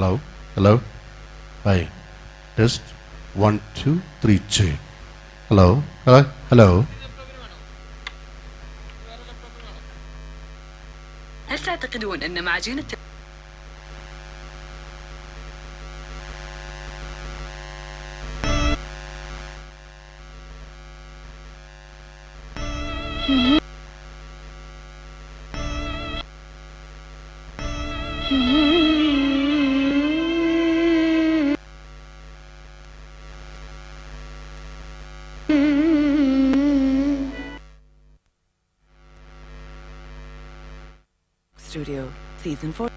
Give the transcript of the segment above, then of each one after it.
Hello? Hello? Hi. Test. 1, 2, 3, check. Hello? Hello? Hello? هل تعتقدون أن معجون Studio Season 4.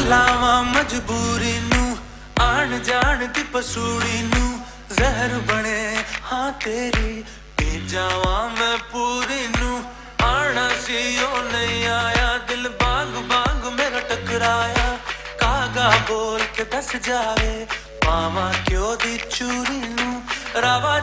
लावा मजबूरी नू आन जान दी पसूड़ी नू जहर बने हाँ तेरी पी जावा मैं पूरी नू आना सी ओ नहीं आया दिल बाग बाग मेरा टकराया कागा बोल के दस जावे मामा क्यों दी चूरी नू रावा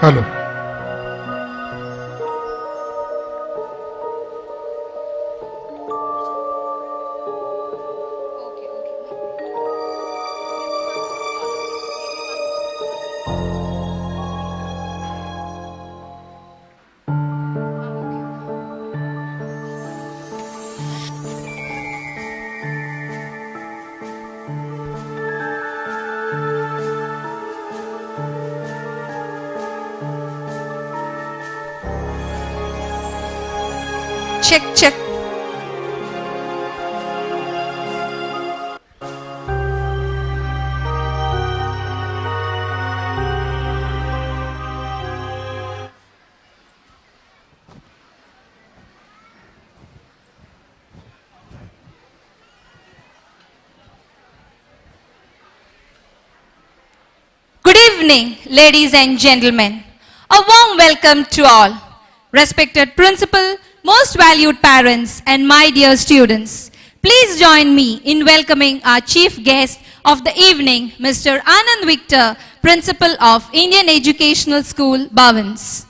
Hello. Check, check. Good evening, ladies and gentlemen. A warm welcome to all. Respected principal, most valued parents, and my dear students, please join me in welcoming our chief guest of the evening, Mr. Anand Victor, Principal of Indian Educational School, Bhavans.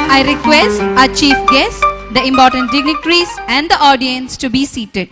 I request our chief guest, the important dignitaries and the audience to be seated.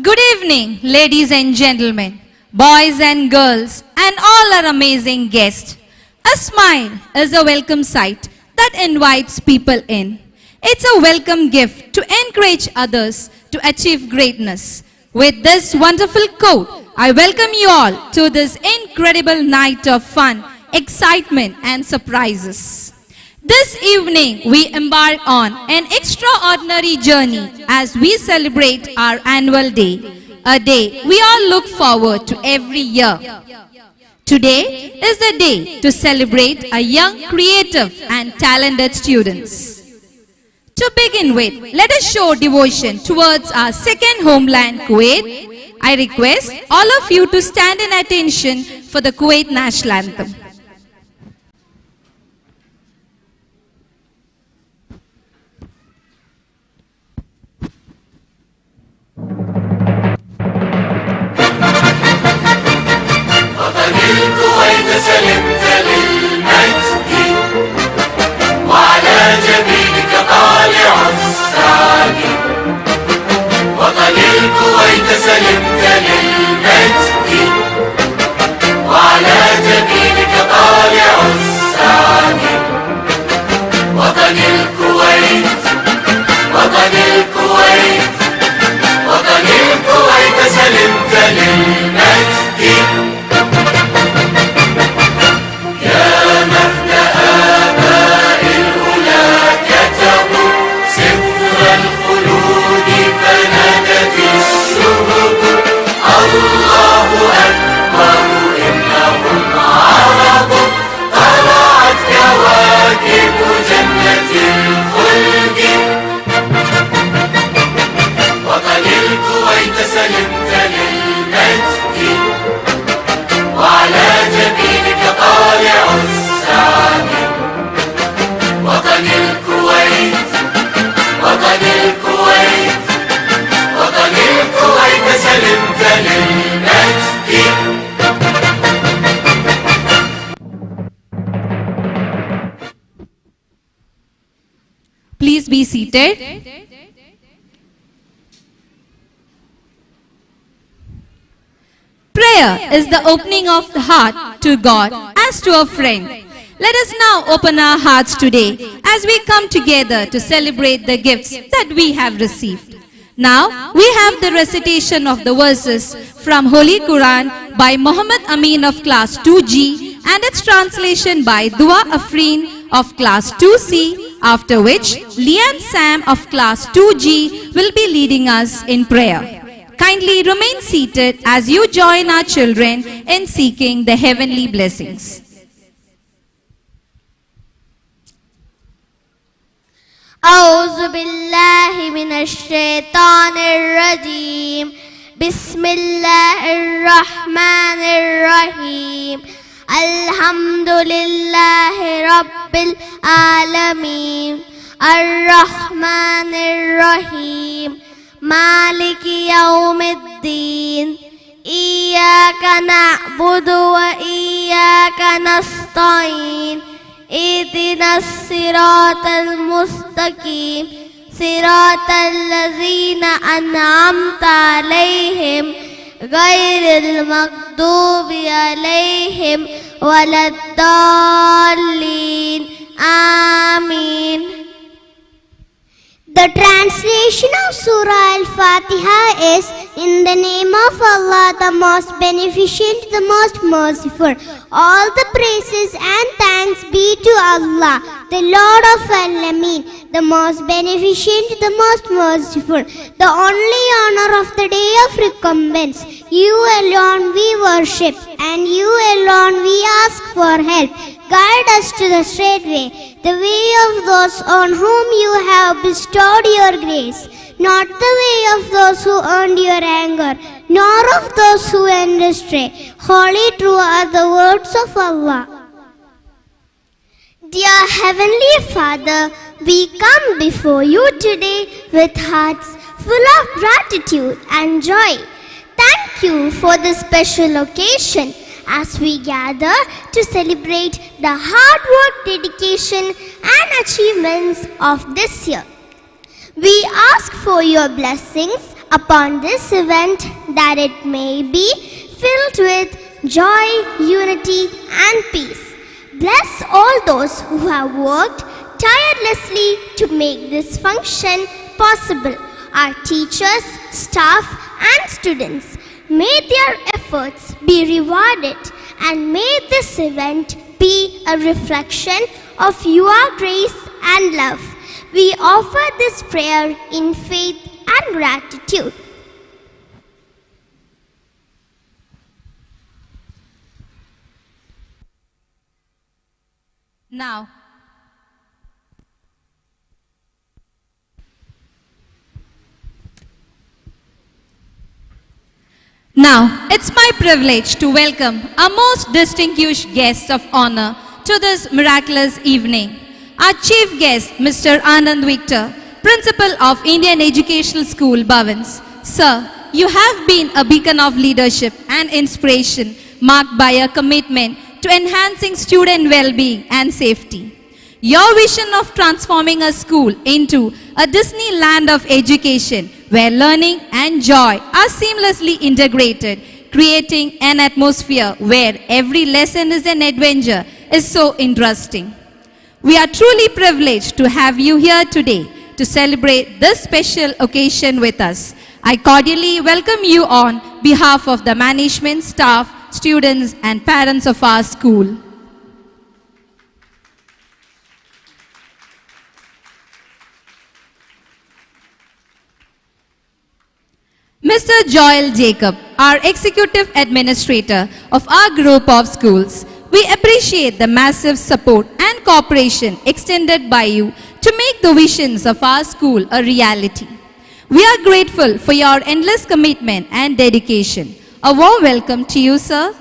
Good evening, ladies and gentlemen, boys and girls, and all our amazing guests. A smile is a welcome sight that invites people in. It's a welcome gift to encourage others to achieve greatness. With this wonderful quote, I welcome you all to this incredible night of fun, excitement, and surprises. This evening, we embark on an extraordinary journey as we celebrate our annual day, a day we all look forward to every year. Today is the day to celebrate our young, creative, and talented students. To begin with, let us show devotion towards our second homeland, Kuwait. I request all of you to stand in attention for the Kuwait national anthem. سلمت للمجد وعلى جبينك طالع السعد وطن الكويت سلمت للمجد وعلى جبينك طالع السعد وطن الكويت وطن الكويت وطن الكويت سلمت للمجد يا مهد آباء الأولى كتبوا سفر الخلود فنادت الشهب الله أكبر إنهم عرب طلعت كواكب جنة الخلد وطن الكويت سلمت للمجد وعلى جبينك طالع السعد وطن الكويت وطن الكويت وطن الكويت سلمت للمجد Please be seated. Prayer is the opening of the heart to God as to a friend. Let us now open our hearts today as we come together to celebrate the gifts that we have received. Now we have the recitation of the verses from Holy Quran by Muhammad Amin of class 2G and its translation by Dua Afreen of class 2C, after which Lian Sam of class 2G will be leading us in prayer. Kindly remain seated as you join our children in seeking the heavenly blessings. أعوذ بالله من الشيطان الرجيم بسم الله الرحمن الرحيم الحمد لله رب العالمين الرحمن الرحيم مالك يوم الدين إياك نعبد وإياك نستعين اهدنا الصراط المستقيم صراط الذين أنعمت عليهم غير المغضوب عليهم ولا الضالين آمين. The translation of Surah Al-Fatiha is, in the name of Allah, the most beneficent, the most merciful. All the praises and thanks be to Allah, the Lord of Alameen, the most beneficent, the most merciful, the only honor of the day of recompense. You alone we worship, and you alone we ask for help. Guide us to the straight way, the way of those on whom you have bestowed your grace, not the way of those who earned your anger, nor of those who went astray. Holy true are the words of Allah. Dear Heavenly Father, we come before you today with hearts full of gratitude and joy. Thank you for this special occasion as we gather to celebrate the hard work, dedication and achievements of this year. We ask for your blessings upon this event, that it may be filled with joy, unity and peace. Bless all those who have worked tirelessly to make this function possible, our teachers, staff and students. May their efforts be rewarded, and may this event be a reflection of your grace and love. We offer this prayer in faith and gratitude. Now, it's my privilege to welcome our most distinguished guests of honor to this miraculous evening. Our chief guest, Mr. Anand Victor, Principal of Indian Educational School, Bhavans. Sir, you have been a beacon of leadership and inspiration, marked by a commitment to enhancing student well-being and safety. Your vision of transforming a school into a Disneyland of education where learning and joy are seamlessly integrated, creating an atmosphere where every lesson is an adventure is so interesting. We are truly privileged to have you here today to celebrate this special occasion with us. I cordially welcome you on behalf of the management, staff, students and parents of our school. Mr. Joel Jacob, our Executive Administrator of our group of schools, we appreciate the massive support and cooperation extended by you to make the visions of our school a reality. We are grateful for your endless commitment and dedication. A warm welcome to you, sir.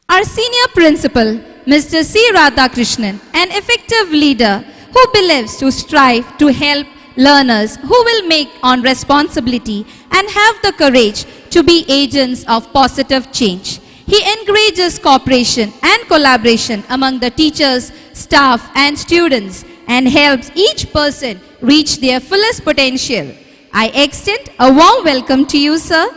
Our senior principal, Mr. C. Radhakrishnan, an effective leader who believes to strive to help learners who will make on responsibility and have the courage to be agents of positive change. He encourages cooperation and collaboration among the teachers, staff and students and helps each person reach their fullest potential. I extend a warm welcome to you, sir.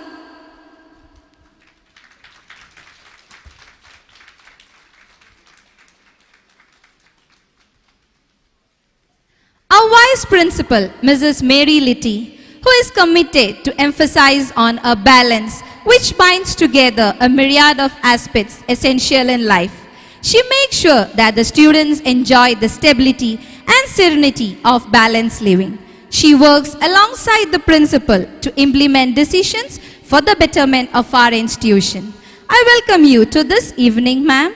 Our Vice Principal, Mrs. Mary Litty, who is committed to emphasize on a balance which binds together a myriad of aspects essential in life. She makes sure that the students enjoy the stability and serenity of balanced living. She works alongside the principal to implement decisions for the betterment of our institution. I welcome you to this evening, ma'am.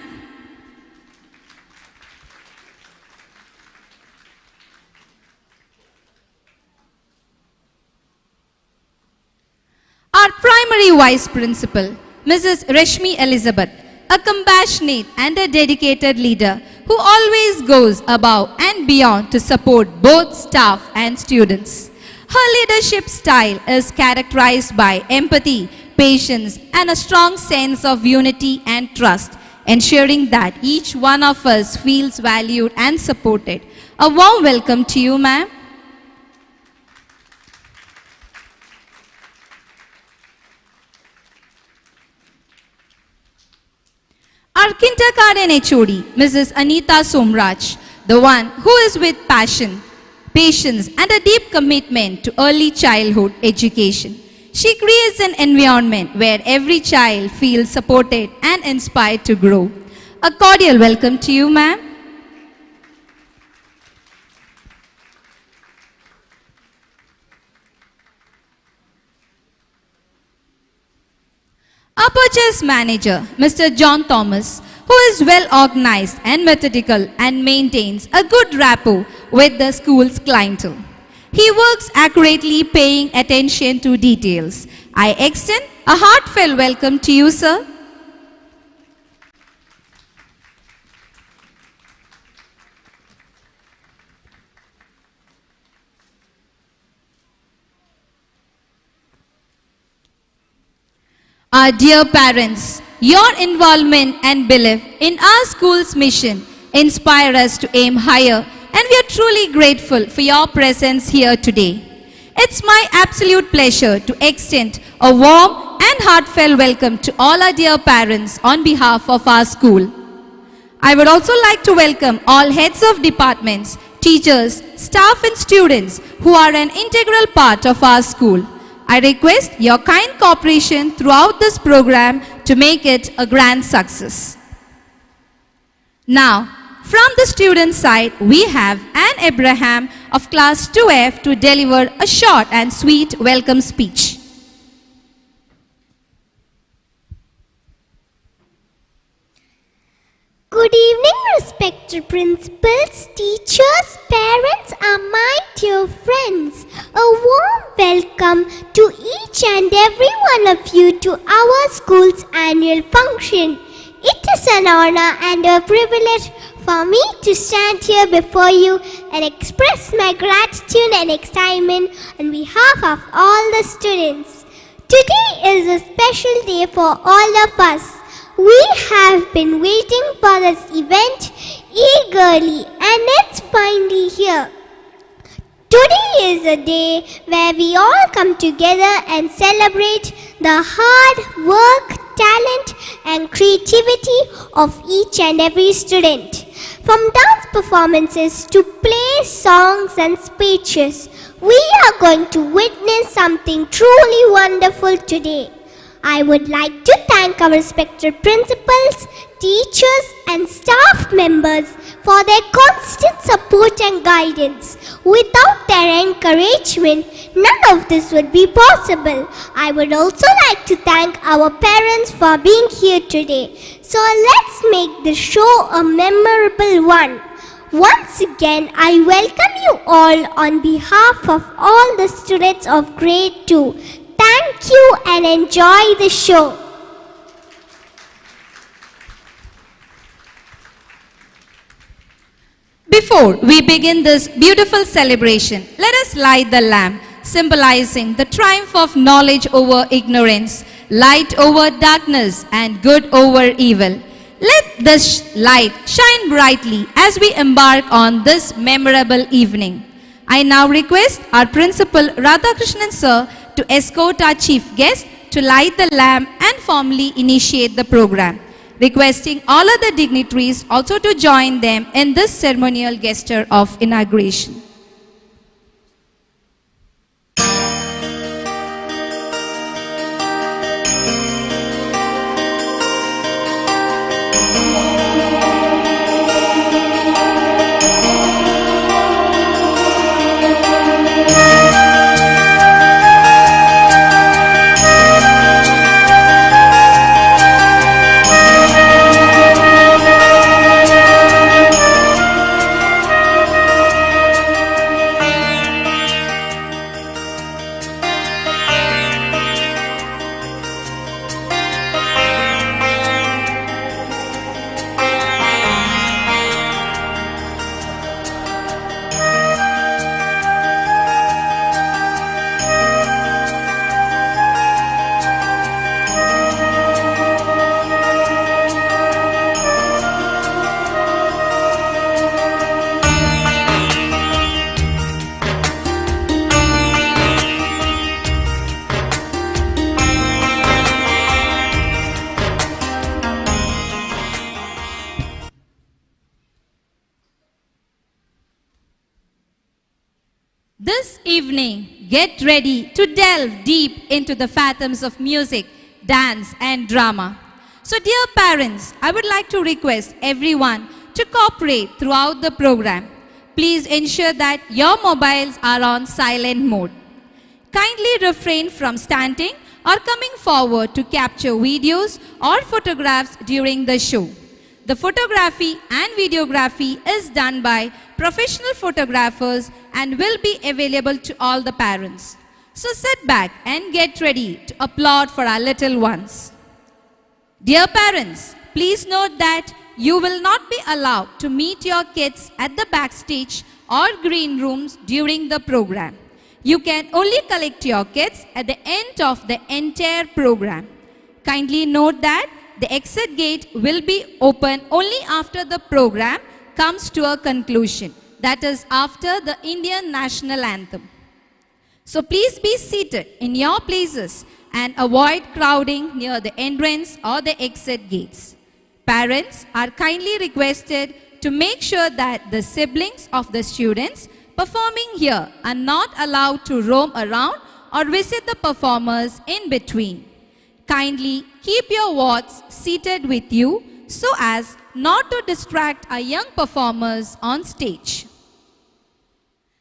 Our primary vice principal, Mrs. Rashmi Elizabeth, a compassionate and a dedicated leader who always goes above and beyond to support both staff and students. Her leadership style is characterized by empathy, patience, and a strong sense of unity and trust, ensuring that each one of us feels valued and supported. A warm welcome to you, ma'am. Our kindergarten HOD, Mrs. Anita Somraj, the one who is with passion, patience and a deep commitment to early childhood education. She creates an environment where every child feels supported and inspired to grow. A cordial welcome to you, ma'am. Our purchase manager, Mr. John Thomas, who is well organized and methodical and maintains a good rapport with the school's clientele. He works accurately, paying attention to details. I extend a heartfelt welcome to you, sir. Our dear parents, your involvement and belief in our school's mission inspire us to aim higher, and we are truly grateful for your presence here today. It's my absolute pleasure to extend a warm and heartfelt welcome to all our dear parents on behalf of our school. I would also like to welcome all heads of departments, teachers, staff and students who are an integral part of our school. I request your kind cooperation throughout this program to make it a grand success. Now, from the student side, we have Anne Abraham of class 2F to deliver a short and sweet welcome speech. Good evening, respected principals, teachers, parents, and my dear friends. A warm welcome to each and every one of you to our school's annual function. It is an honor and a privilege for me to stand here before you and express my gratitude and excitement on behalf of all the students. Today is a special day for all of us. We have been waiting for this event eagerly, and it's finally here. Today is a day where we all come together and celebrate the hard work, talent and creativity of each and every student. From dance performances to play songs and speeches, we are going to witness something truly wonderful today. I would like to thank our respected principals, teachers and staff members for their constant support and guidance. Without their encouragement, none of this would be possible. I would also like to thank our parents for being here today. So let's make the show a memorable one. Once again, I welcome you all on behalf of all the students of grade 2. Thank you and enjoy the show. Before we begin this beautiful celebration, let us light the lamp, symbolizing the triumph of knowledge over ignorance, light over darkness, and good over evil. Let this light shine brightly as we embark on this memorable evening. I now request our Principal Radhakrishnan Sir to escort our chief guest to light the lamp and formally initiate the program, requesting all other dignitaries also to join them in this ceremonial gesture of inauguration. This evening, get ready to delve deep into the fathoms of music, dance and drama. So dear parents, I would like to request everyone to cooperate throughout the program. Please ensure that your mobiles are on silent mode. Kindly refrain from standing or coming forward to capture videos or photographs during the show. The photography and videography is done by professional photographers and will be available to all the parents. So sit back and get ready to applaud for our little ones. Dear parents, please note that you will not be allowed to meet your kids at the backstage or green rooms during the program. You can only collect your kids at the end of the entire program. Kindly note that the exit gate will be open only after the program comes to a conclusion, that is after the Indian national anthem. So please be seated in your places and avoid crowding near the entrance or the exit gates. Parents are kindly requested to make sure that the siblings of the students performing here are not allowed to roam around or visit the performers in between. Kindly keep your wards seated with you so as not to distract our young performers on stage.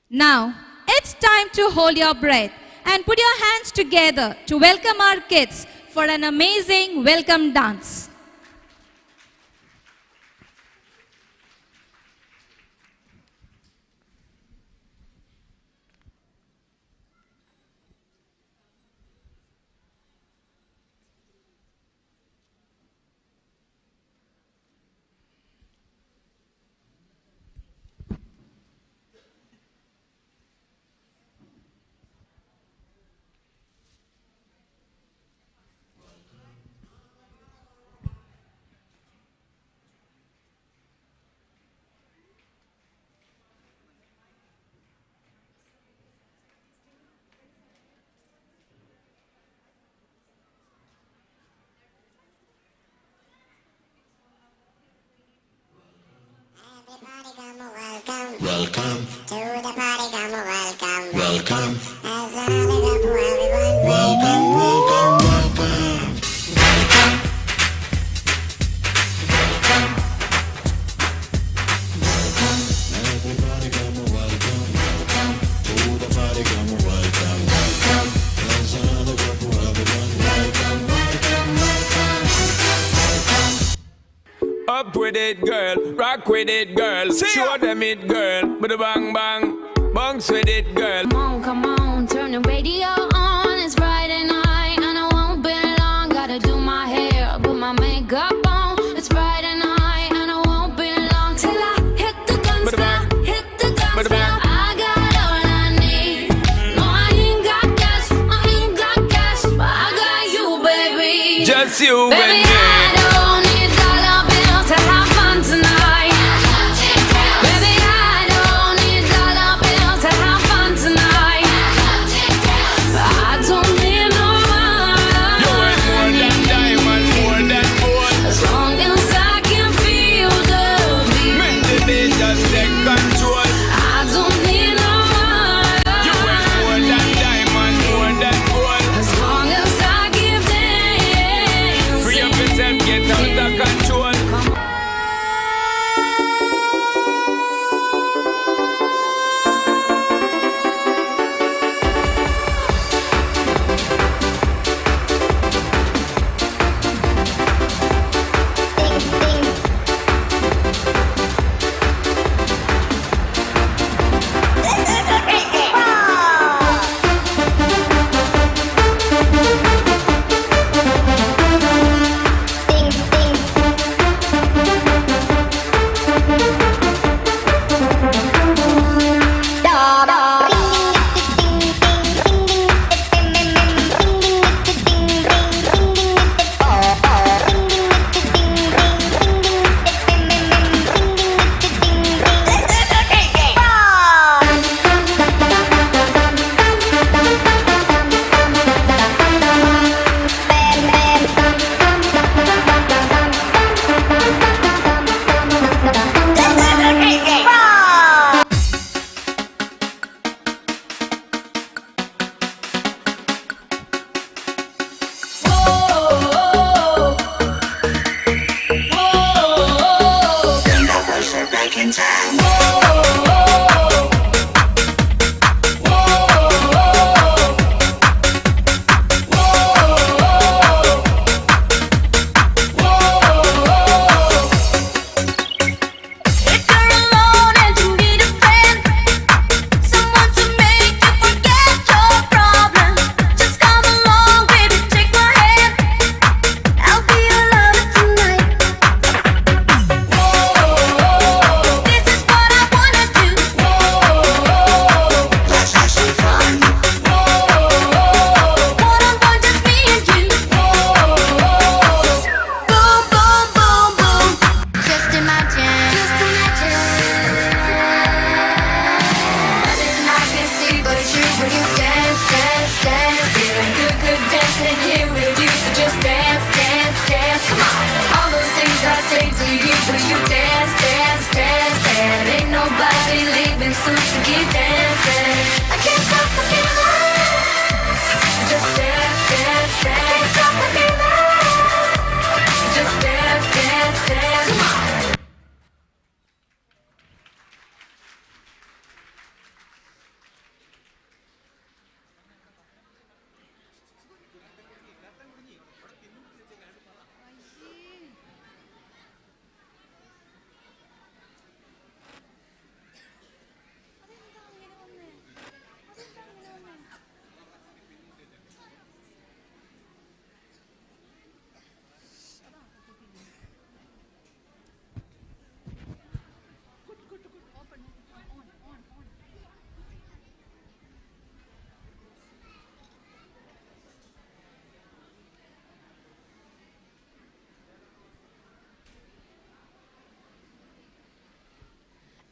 Now, it's time to hold your breath and put your hands together to welcome our kids for an amazing welcome dance. welcome. To the party, come welcome. Welcome. As another love for everyone. Welcome, welcome, welcome. Everybody come welcome. To the party, come welcome. As another love for everyone. Welcome, welcome, welcome. Up with it, girl. Rock with it, girl. Show them it, girl. With a bang bang. Bounce with it, girl. Come on, turn the radio on. It's Friday night and I won't be long. Gotta do my hair, put my makeup on. It's Friday night and I won't be long till I hit the guns now, hit the guns now. I got all I need. No, I ain't got cash, but I got you, baby. Just you Baby, and me. I don't need dollar bills to have fun tonight. Baby, I don't need dollar bills to have fun tonight. I don't need no You ain't more than diamond, more than gold. as long as I can feel the beat. Make the beat just take control. I don't need no You ain't more than diamond, more than gold. as long as I give them. Free up yourself, get out of control.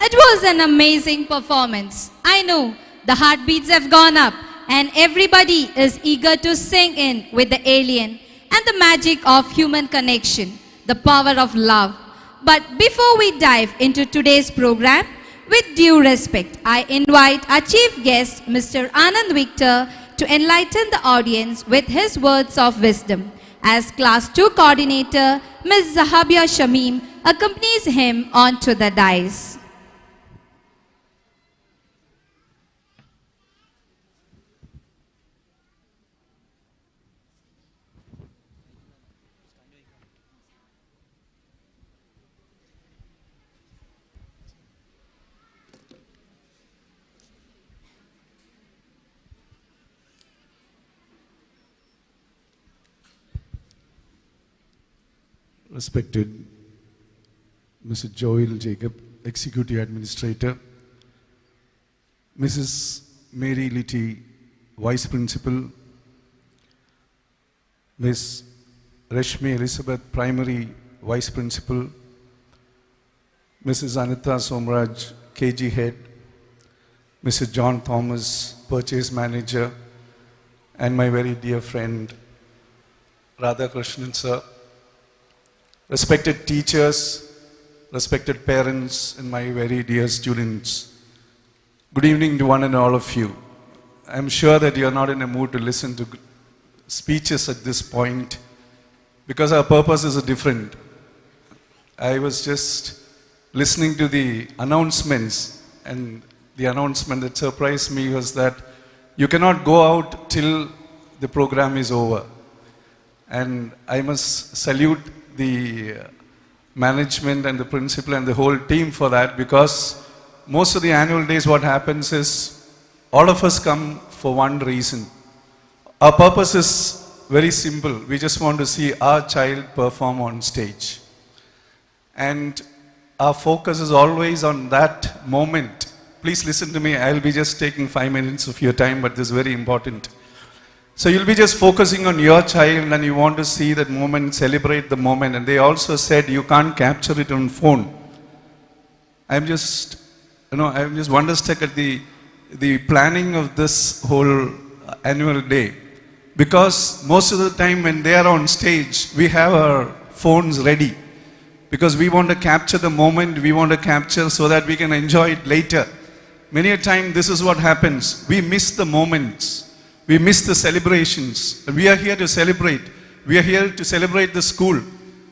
It was an amazing performance. I know the heartbeats have gone up and everybody is eager to sing in with the alien and the magic of human connection, the power of love. But before we dive into today's program, with due respect, I invite our chief guest, Mr. Anand Victor, to enlighten the audience with his words of wisdom. As Class 2 Coordinator, Ms. Zahabia Shamim accompanies him onto the dais. Respected Mr. Joel Jacob, Executive Administrator, Mrs. Mary Litty, Vice Principal, Ms. Rashmi Elizabeth, Primary Vice Principal, Mrs. Anita Somraj, KG Head, Mr. John Thomas, Purchase Manager, and my very dear friend, Radha Krishnan sir, respected teachers, respected parents, and my very dear students. Good evening to one and all of you. I'm sure that you are not in a mood to listen to speeches at this point because our purpose is different. I was just listening to the announcements, and the announcement that surprised me was that you cannot go out till the program is over. And I must salute the management and the principal and the whole team for that, because most of the annual days what happens is all of us come for one reason. Our purpose is very simple. We just want to see our child perform on stage. And our focus is always on that moment. Please listen to me. I'll be just taking 5 minutes of your time, but this is very important. So you'll be just focusing on your child and you want to see that moment, celebrate the moment. And they also said you can't capture it on phone. I'm just wonderstruck at the planning of this whole annual day. Because most of the time when they are on stage, we have our phones ready. Because we want to capture the moment, we want to capture so that we can enjoy it later. Many a time this is what happens. We miss the moments. We miss the celebrations. We are here to celebrate. We are here to celebrate the school,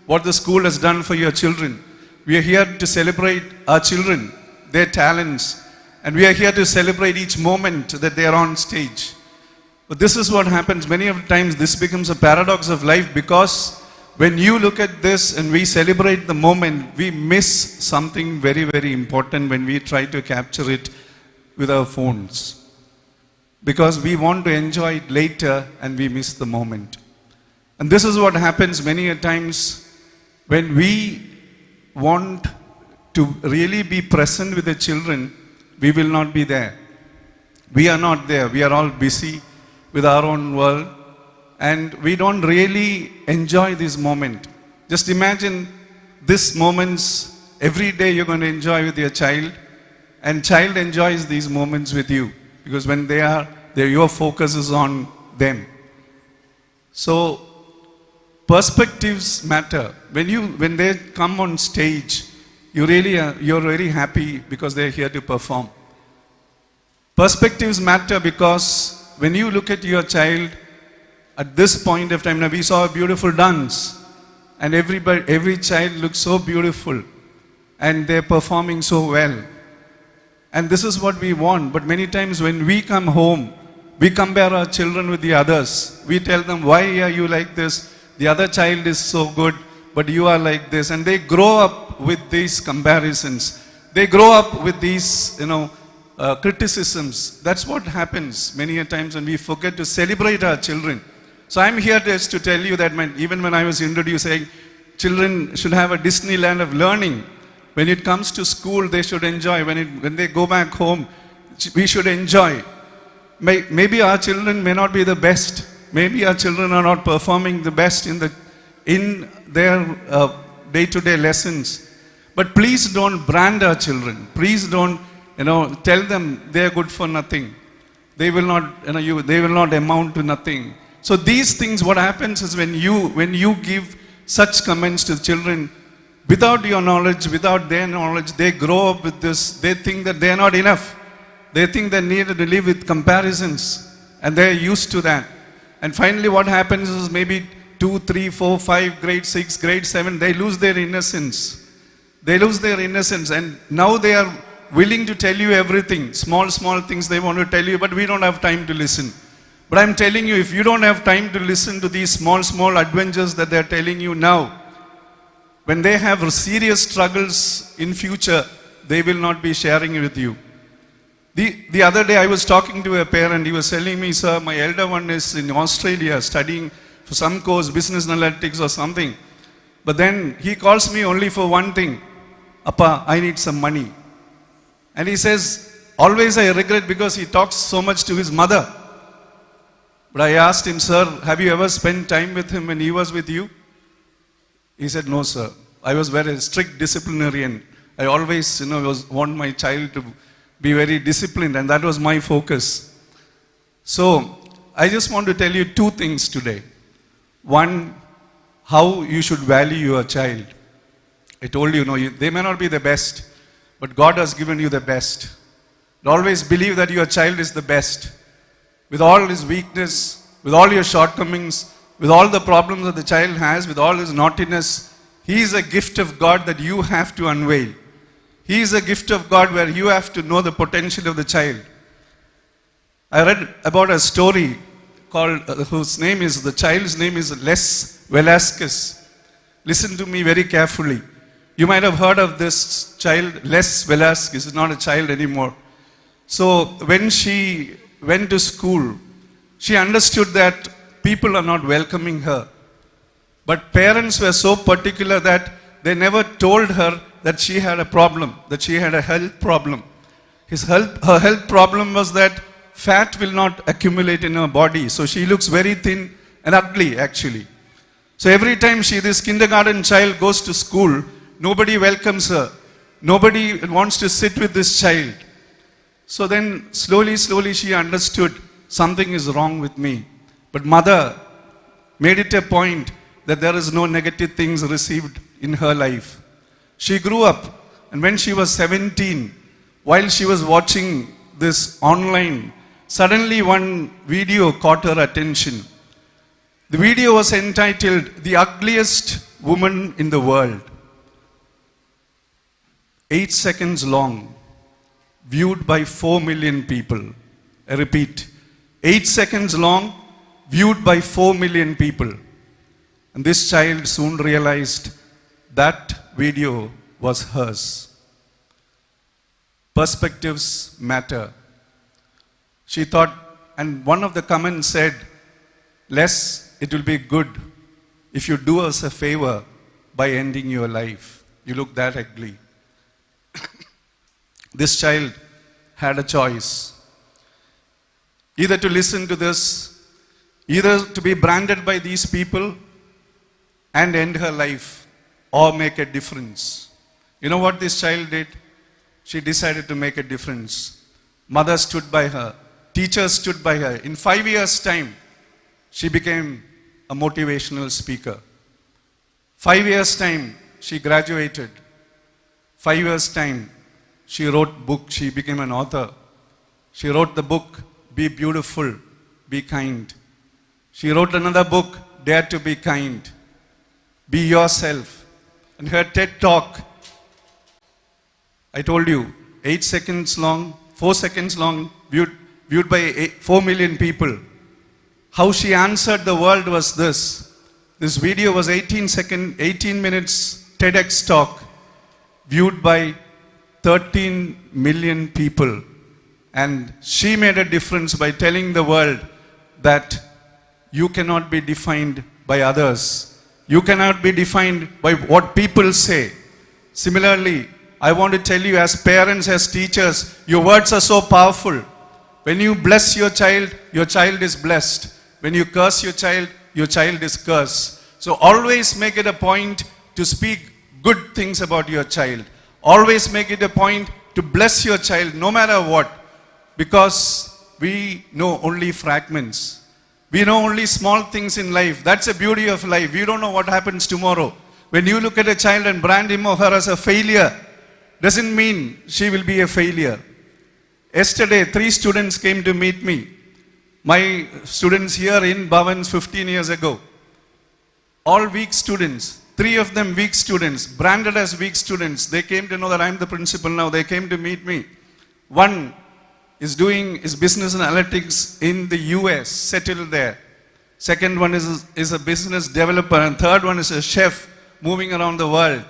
what the school has done for your children. We are here to celebrate our children, their talents. And we are here to celebrate each moment that they are on stage. But this is what happens. Many of the times this becomes a paradox of life, because when you look at this and we celebrate the moment, we miss something very, very important when we try to capture it with our phones. Because we want to enjoy it later and we miss the moment. And this is what happens many a times when we want to really be present with the children, we will not be there. We are not there. We are all busy with our own world and we don't really enjoy this moment. Just imagine these moments every day you're going to enjoy with your child, and child enjoys these moments with you. Because when they are there, your focus is on them. So perspectives matter. When they come on stage, you're very happy because they're here to perform. Perspectives matter because when you look at your child at this point of time, now we saw a beautiful dance, and every child looks so beautiful, and they're performing so well. And this is what we want. But many times when we come home, we compare our children with the others. We tell them, why are you like this? The other child is so good, but you are like this. And they grow up with these comparisons. They grow up with these, criticisms. That's what happens many a times when we forget to celebrate our children. So I'm here just to tell you that even when I was introducing, children should have a Disneyland of learning. When it comes to school, they should enjoy. When they go back home, we should enjoy. Maybe our children may not be the best. Maybe our children are not performing the best in their day-to-day lessons. But please don't brand our children. Please don't, tell them they are good for nothing. They will not, they will not amount to nothing. So these things, what happens is when you give such comments to children, without your knowledge, without their knowledge, they grow up with this. They think that they are not enough. They think they need to live with comparisons, and they are used to that. And finally what happens is maybe 2, 3, 4, 5, grade 6, grade 7, they lose their innocence. They lose their innocence, and now they are willing to tell you everything. Small things they want to tell you, but we don't have time to listen. But I'm telling you, if you don't have time to listen to these small adventures that they're telling you now, when they have serious struggles in future, they will not be sharing with you. The other day I was talking to a parent. He was telling me, sir, my elder one is in Australia studying for some course, business analytics or something. But then he calls me only for one thing. Appa, I need some money. And he says, always I regret because he talks so much to his mother. But I asked him, sir, have you ever spent time with him when he was with you? He said, no, sir. I was very strict disciplinarian. I always, want my child to be very disciplined, and that was my focus. So, I just want to tell you two things today. One, how you should value your child. I told you, they may not be the best, but God has given you the best. Always believe that your child is the best. With all his weakness, with all your shortcomings, with all the problems that the child has, with all his naughtiness, he is a gift of God that you have to unveil. He is a gift of God where you have to know the potential of the child. I read about a story called, the child's name is Les Velasquez. Listen to me very carefully. You might have heard of this child, Les Velasquez. Is not a child anymore. So when she went to school, she understood that people are not welcoming her. But parents were so particular that they never told her that she had a problem, that she had a health problem. Her health problem was that fat will not accumulate in her body. So she looks very thin and ugly actually. So every time this kindergarten child goes to school, nobody welcomes her. Nobody wants to sit with this child. So then slowly she understood something is wrong with me. But mother made it a point that there is no negative things received in her life. She grew up, and when she was 17, while she was watching this online, suddenly one video caught her attention. The video was entitled, "The Ugliest Woman in the World." 8 seconds long, viewed by 4 million people. I repeat, 8 seconds long, viewed by 4 million people. And this child soon realized that video was hers. Perspectives matter. She thought, and one of the comments said, Les, it will be good if you do us a favor by ending your life. You look that ugly. This child had a choice. Either to listen to this, either to be branded by these people and end her life, or make a difference. You know what this child did? She decided to make a difference. Mother stood by her. Teachers stood by her. In 5 years' time, she became a motivational speaker. 5 years' time, she graduated. 5 years' time, she wrote book. She became an author. She wrote the book, Be Beautiful, Be Kind. She wrote another book, Dare to Be Kind. Be Yourself. And her TED Talk, I told you, 8 seconds long, 4 seconds long, viewed by 4 million people. How she answered the world was this. This video was 18 minutes TEDx talk, viewed by 13 million people. And she made a difference by telling the world that you cannot be defined by others. You cannot be defined by what people say. Similarly, I want to tell you, as parents, as teachers, your words are so powerful. When you bless your child is blessed. When you curse your child is cursed. So always make it a point to speak good things about your child. Always make it a point to bless your child no matter what. Because we know only fragments. We know only small things in life. That's the beauty of life. We don't know what happens tomorrow. When you look at a child and brand him or her as a failure, doesn't mean she will be a failure. Yesterday, 3 students came to meet me. My students here in Bhavans 15 years ago. All weak students, 3 of them weak students, branded as weak students. They came to know that I'm the principal now. They came to meet me. One is doing his business analytics in the US, settled there. Second one is a business developer. And third one is a chef moving around the world.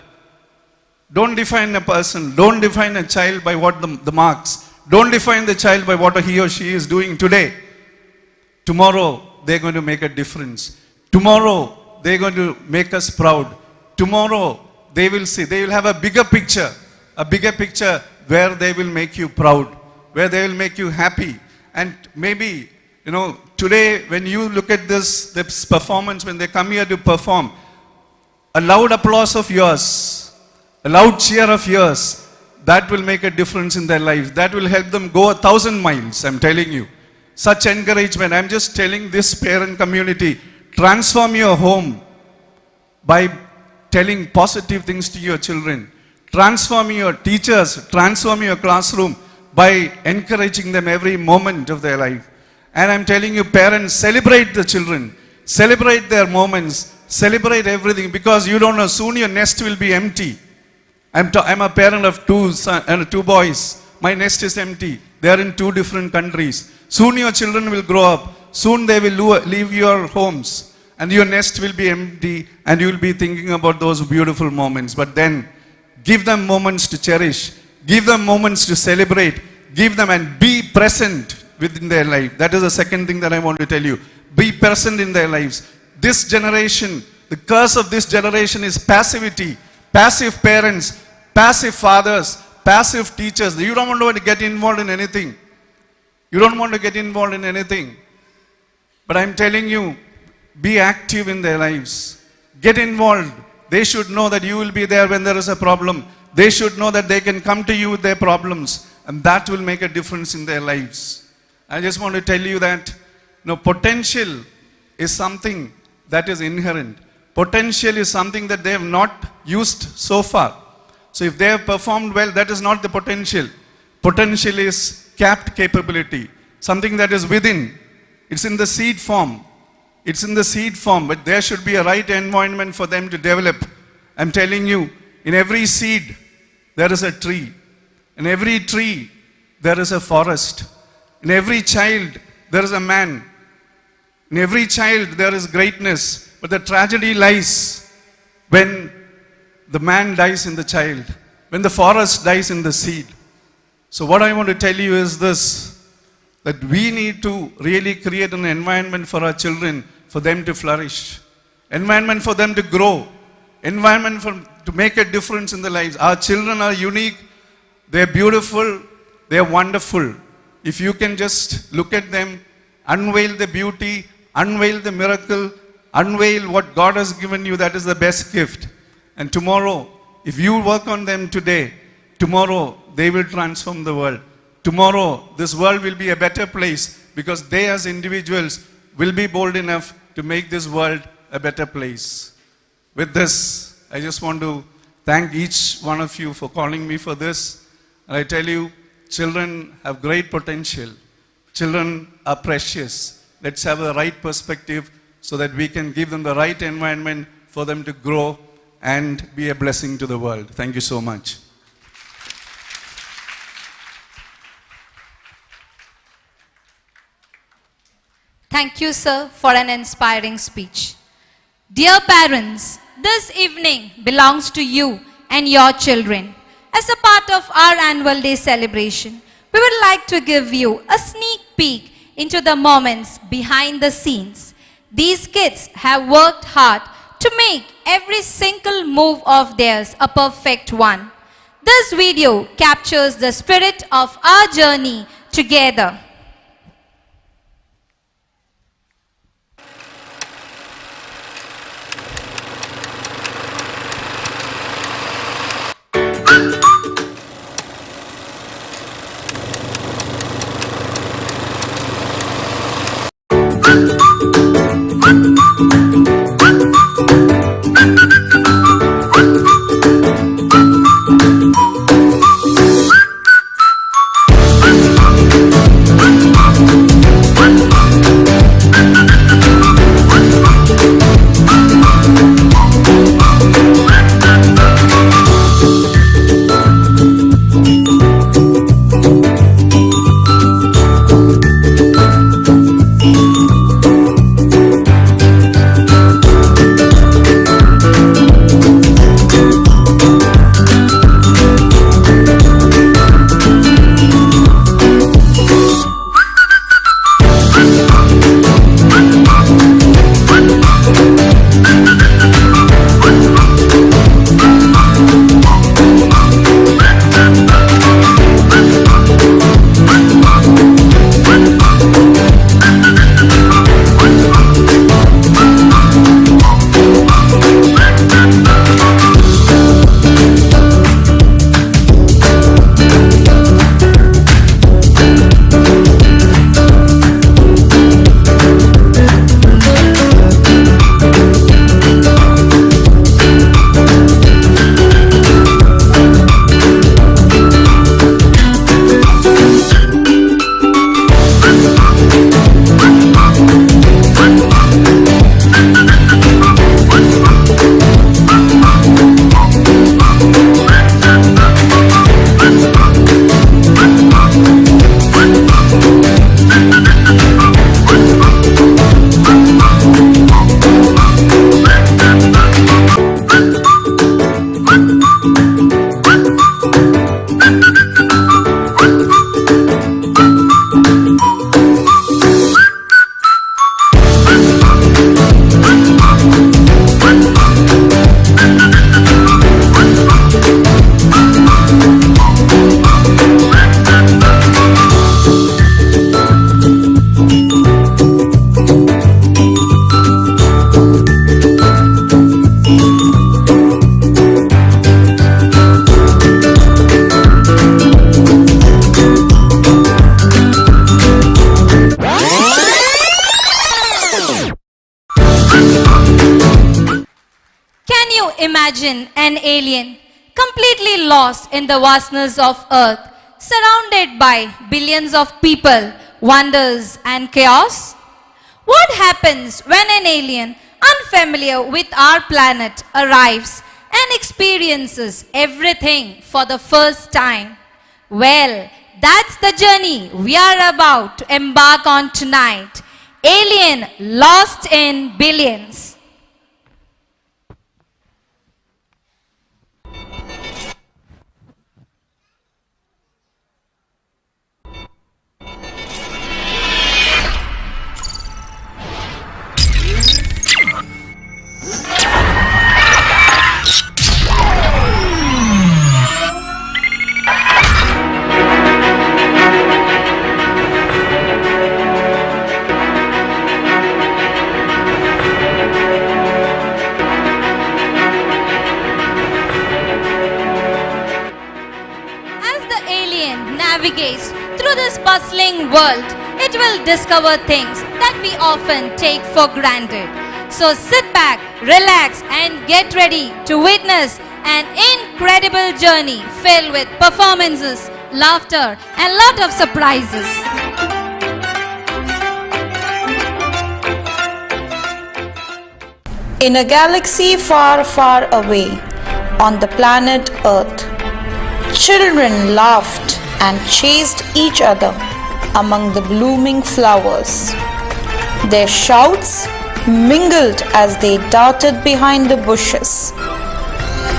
Don't define a person. Don't define a child by what the marks. Don't define the child by what he or she is doing today. Tomorrow, they're going to make a difference. Tomorrow, they're going to make us proud. Tomorrow, they will see. They will have a bigger picture where they will make you proud, where they will make you happy. And maybe, today, when you look at this performance, when they come here to perform, a loud applause of yours, a loud cheer of yours, that will make a difference in their lives. That will help them go 1,000 miles, I'm telling you. Such encouragement. I'm just telling this parent community, transform your home by telling positive things to your children. Transform your teachers, transform your classroom by encouraging them every moment of their life. And I'm telling you, parents, celebrate the children. Celebrate their moments. Celebrate everything, because you don't know, soon your nest will be empty. I'm a parent of 2 boys. My nest is empty. They are in 2 different countries. Soon your children will grow up. Soon they will leave your homes. And your nest will be empty. And you will be thinking about those beautiful moments. But then, give them moments to cherish. Give them moments to celebrate. Give them and be present within their life. That is the second thing that I want to tell you. Be present in their lives. This generation, the curse of this generation is passivity. Passive parents, passive fathers, passive teachers. You don't want to get involved in anything. You don't want to get involved in anything. But I'm telling you, be active in their lives. Get involved. They should know that you will be there when there is a problem. They should know that they can come to you with their problems. And that will make a difference in their lives. I just want to tell you that potential is something that is inherent. Potential is something that they have not used so far. So if they have performed well, that is not the potential. Potential is capped capability. Something that is within. It's in the seed form. It's in the seed form, but there should be a right environment for them to develop. I'm telling you, in every seed, there is a tree. In every tree, there is a forest. In every child, there is a man. In every child, there is greatness. But the tragedy lies when the man dies in the child, when the forest dies in the seed. So what I want to tell you is this, that we need to really create an environment for our children, for them to flourish, environment for them to grow, environment to make a difference in their lives. Our children are unique, they're beautiful, they're wonderful. If you can just look at them, unveil the beauty, unveil the miracle, unveil what God has given you, that is the best gift. And tomorrow, if you work on them today, tomorrow they will transform the world. Tomorrow, this world will be a better place because they as individuals will be bold enough to make this world a better place. With this, I just want to thank each one of you for calling me for this. And I tell you, children have great potential. Children are precious. Let's have the right perspective so that we can give them the right environment for them to grow and be a blessing to the world. Thank you so much. Thank you, sir, for an inspiring speech. Dear parents, this evening belongs to you and your children. As a part of our annual day celebration, we would like to give you a sneak peek into the moments behind the scenes. These kids have worked hard to make every single move of theirs a perfect one. This video captures the spirit of our journey together. Imagine an alien completely lost in the vastness of earth, surrounded by billions of people, wonders and chaos. What happens when an alien unfamiliar with our planet arrives and experiences everything for the first time? Well, that's the journey we are about to embark on tonight. Alien Lost in Billions. Navigates through this bustling world, it will discover things that we often take for granted. So sit back, relax and get ready to witness an incredible journey filled with performances, laughter and lot of surprises. In a galaxy far, far away, on the planet Earth, children laughed and chased each other among the blooming flowers. Their shouts mingled as they darted behind the bushes.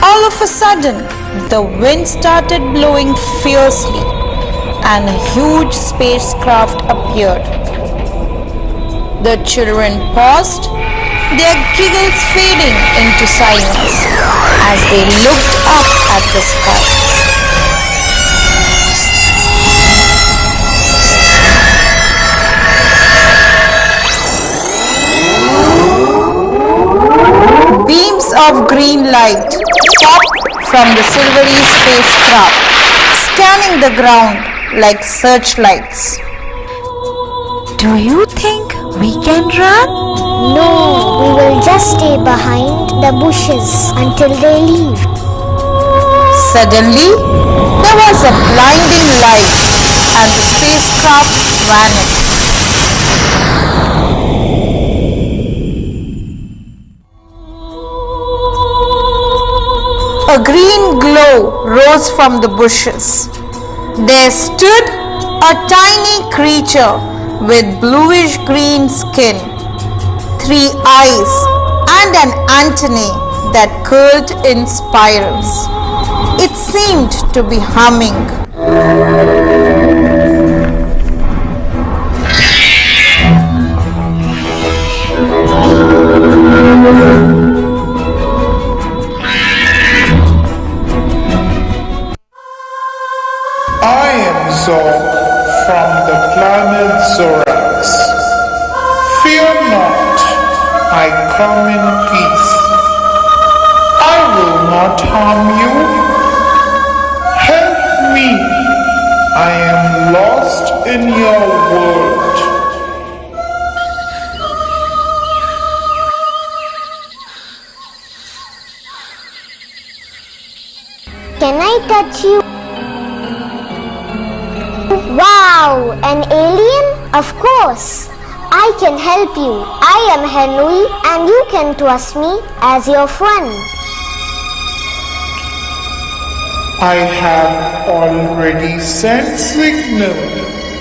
All of a sudden, the wind started blowing fiercely and a huge spacecraft appeared. The children paused, their giggles fading into silence as they looked up at the sky. Beams of green light popped from the silvery spacecraft, scanning the ground like searchlights. Do you think we can run? No, we will just stay behind the bushes until they leave. Suddenly, there was a blinding light and the spacecraft vanished. A green glow rose from the bushes. There stood a tiny creature with bluish green skin, 3 eyes and an antennae that curled in spirals. It seemed to be humming. I am Zog from the planet Zorax. Fear not, I come in peace. I will not harm you. Help me, I am lost in your world. Can I touch you? Wow, an alien? Of course. I can help you. I am Henry and you can trust me as your friend. I have already sent signal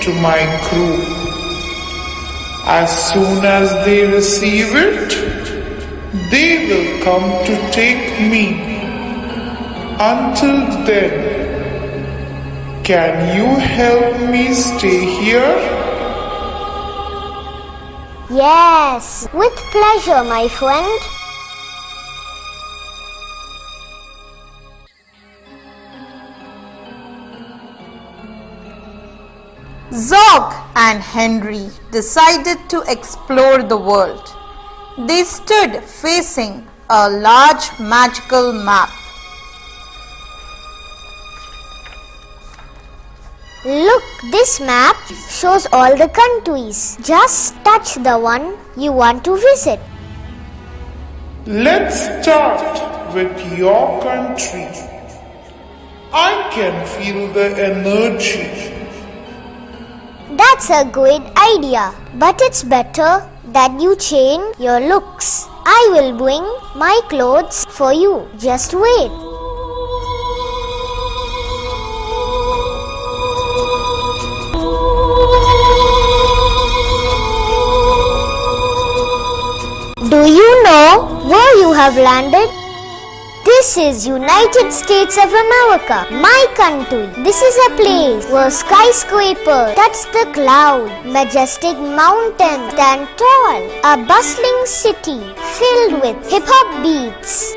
to my crew. As soon as they receive it, they will come to take me. Until then, can you help me stay here? Yes, with pleasure, my friend. Zog and Henry decided to explore the world. They stood facing a large magical map. Look, this map shows all the countries. Just touch the one you want to visit. Let's start with your country. I can feel the energy. That's a great idea, but it's better that you change your looks. I will bring my clothes for you. Just wait. Do you know where you have landed? This is United States of America, my country. This is a place where skyscrapers touch the cloud, majestic mountains stand tall, a bustling city filled with hip-hop beats.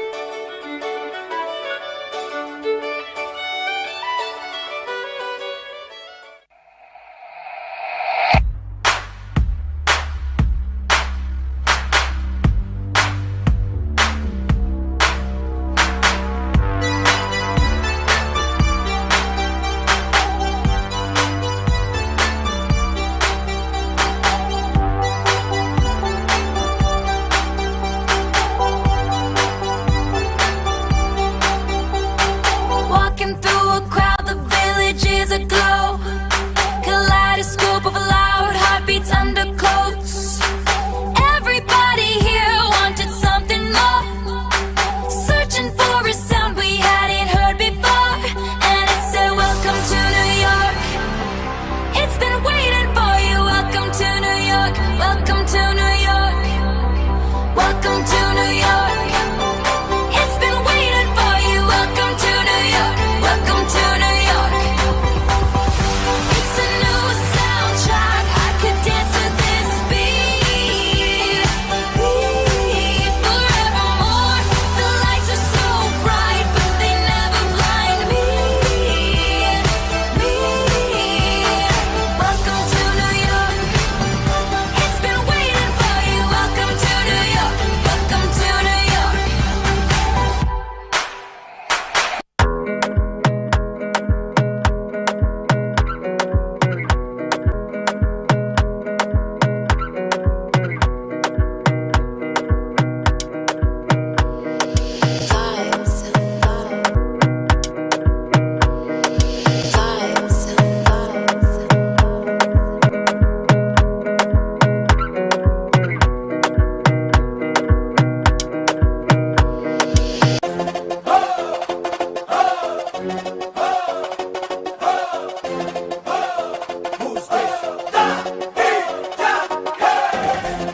Walking through a crowd, the village is aglow. Kaleidoscope of loud heartbeats under coats. Everybody here wanted something more, searching for a sound we hadn't heard before. And it said, welcome to New York. It's been waiting for you. Welcome to New York. Welcome to New York. Welcome to New York. It's been waiting for you. Welcome to New York. Welcome to New York. It's a new soundtrack. I could dance to this beat. Forevermore. The lights are so bright, but they never blind me. Welcome to New York. It's been waiting for you. Welcome to New York. Welcome to New York.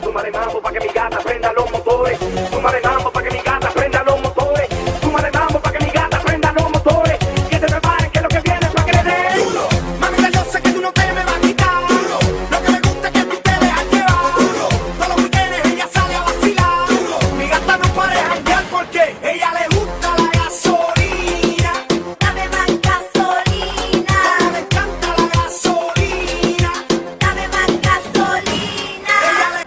Súmale mambo pa' que mi gata prenda los motores. Súmale mambo pa' que mi gata prenda los motores. Súmale mambo pa' que mi gata prenda los motores. Que se preparen que lo que viene es pa' que le den duro. Mamita, yo sé que tú no te me vas a quitar duro. Lo que me gusta es que tú te dejas llevar duro. Todos los weekendes ella sale a vacilar duro. Mi gata no para de janguear porque ella le gusta la gasolina. Dame más gasolina. Le encanta la gasolina. Dame más gasolina. Ella le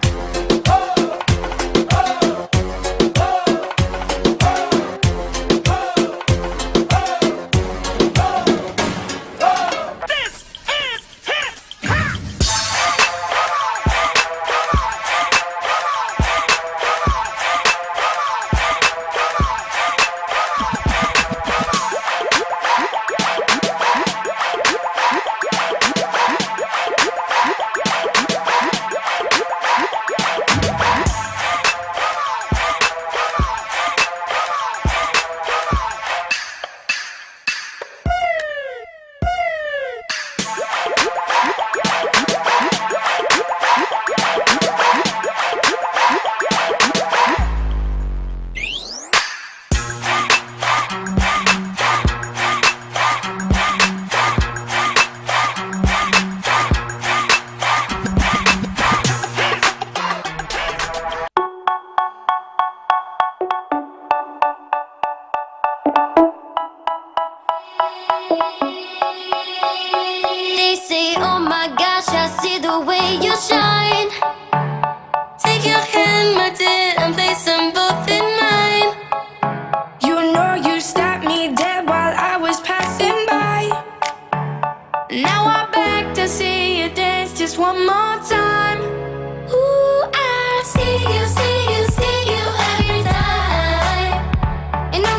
They say, oh my gosh, I see the way you shine. Take your hand, my dear, and place them both in mine. You know you stopped me dead while I was passing by. Now I beg to see you dance just one more time. Ooh, I see you, see you, see you every time. And I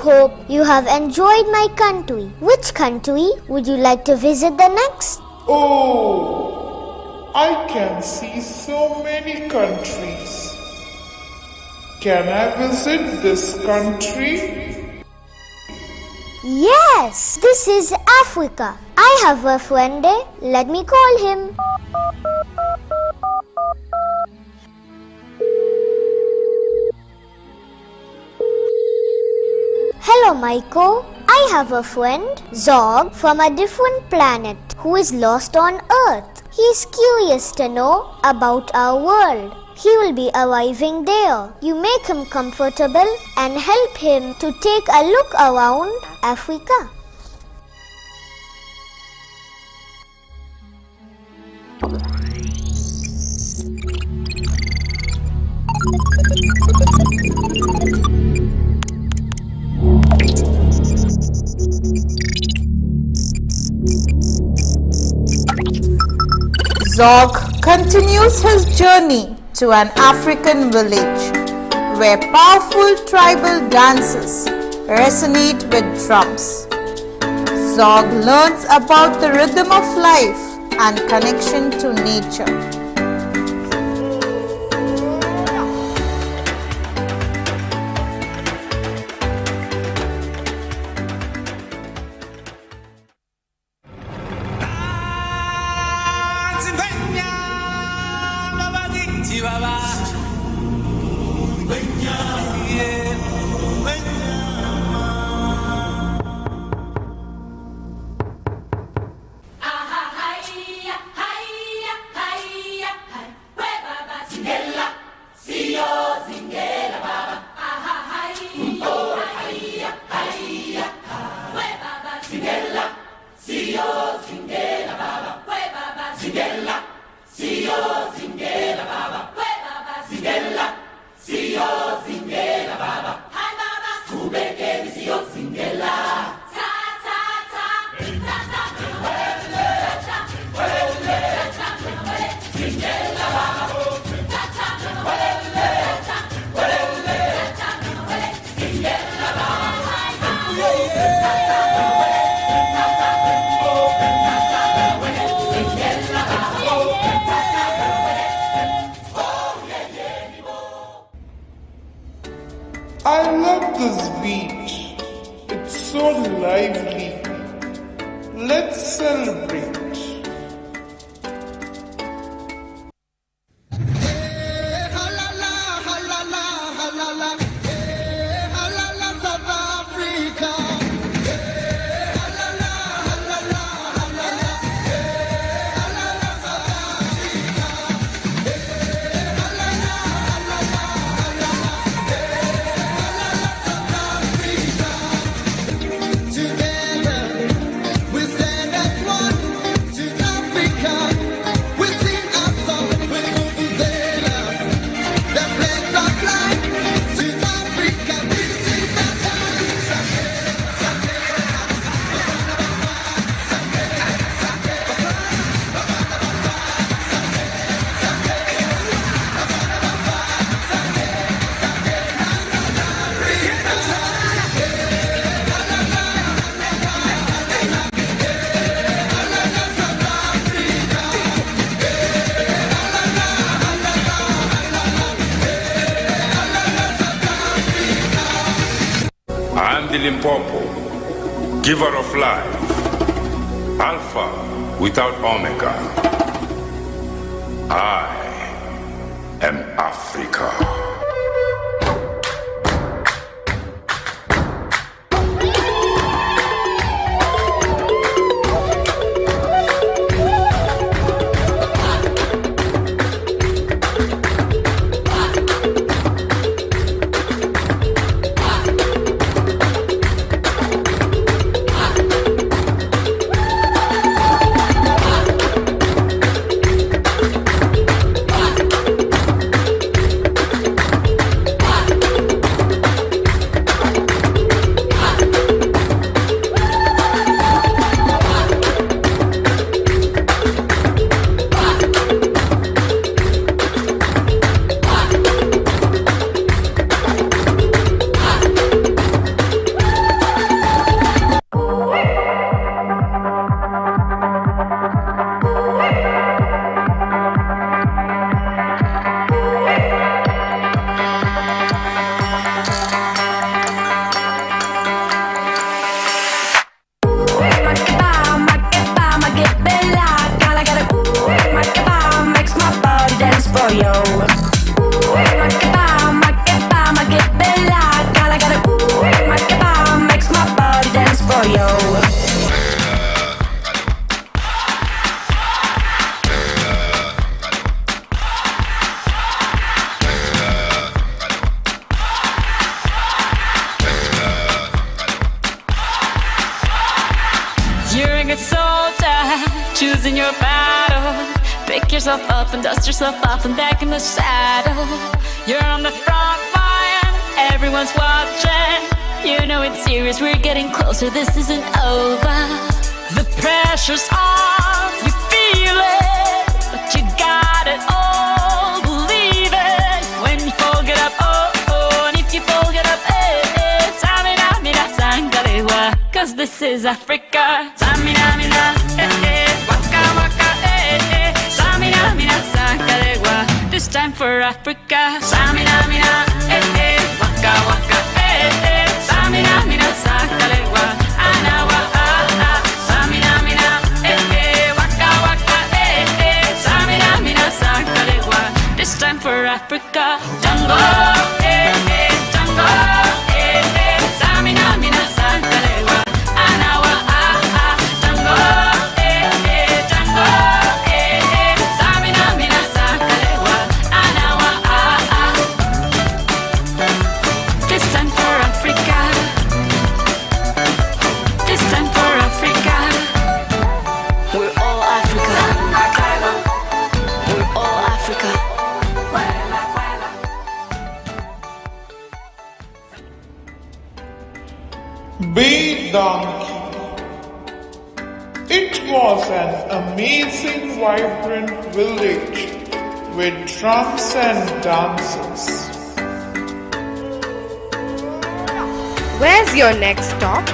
hope you have enjoyed my country. Which country would you like to visit the next? Oh, I can see so many countries. Can I visit this country? Yes, this is Africa. I have a friend there. Let me call him. Hello, Michael. I have a friend, Zog, from a different planet who is lost on Earth. He is curious to know about our world. He will be arriving there. You make him comfortable and help him to take a look around Africa. Zog continues his journey to an African village where powerful tribal dances resonate with drums. Zog learns about the rhythm of life and connection to nature. I love this beat. It's so lively. Let's celebrate. the Limpopo, giver of life, Alpha without Omega. I am Africa. Makes my body dance for you. You're a good soldier, choosing your battle. Pick yourself up and dust yourself off and back in the saddle. You're on the front line, everyone's watching. You know it's serious, we're getting closer, this isn't over. The pressure's on, you feel it, but you got it all, believe it. When you fold it up, oh, oh, and if you fold it up, eh, tamina, mina, sangalewa. Cause this is Africa. Tamina, mina, waka, waka, tamina, mina, sangalewa. This time for Africa. Tamina, mina, waka, waka, tamina, mina, sangalewa. Anawa, tamina, mina, waka, waka, tamina, mina, sangalewa. This time for Africa. Jungle, jungle, tamina, mina, sangalewa. Anawa, jungle, jungle, tamina, mina, sangalewa. Anawa, this time for Africa. This time for Africa. We're all Africa. We're all Africa. Bay Donkey. It was an amazing, vibrant village with drums and dances. Where's your next stop?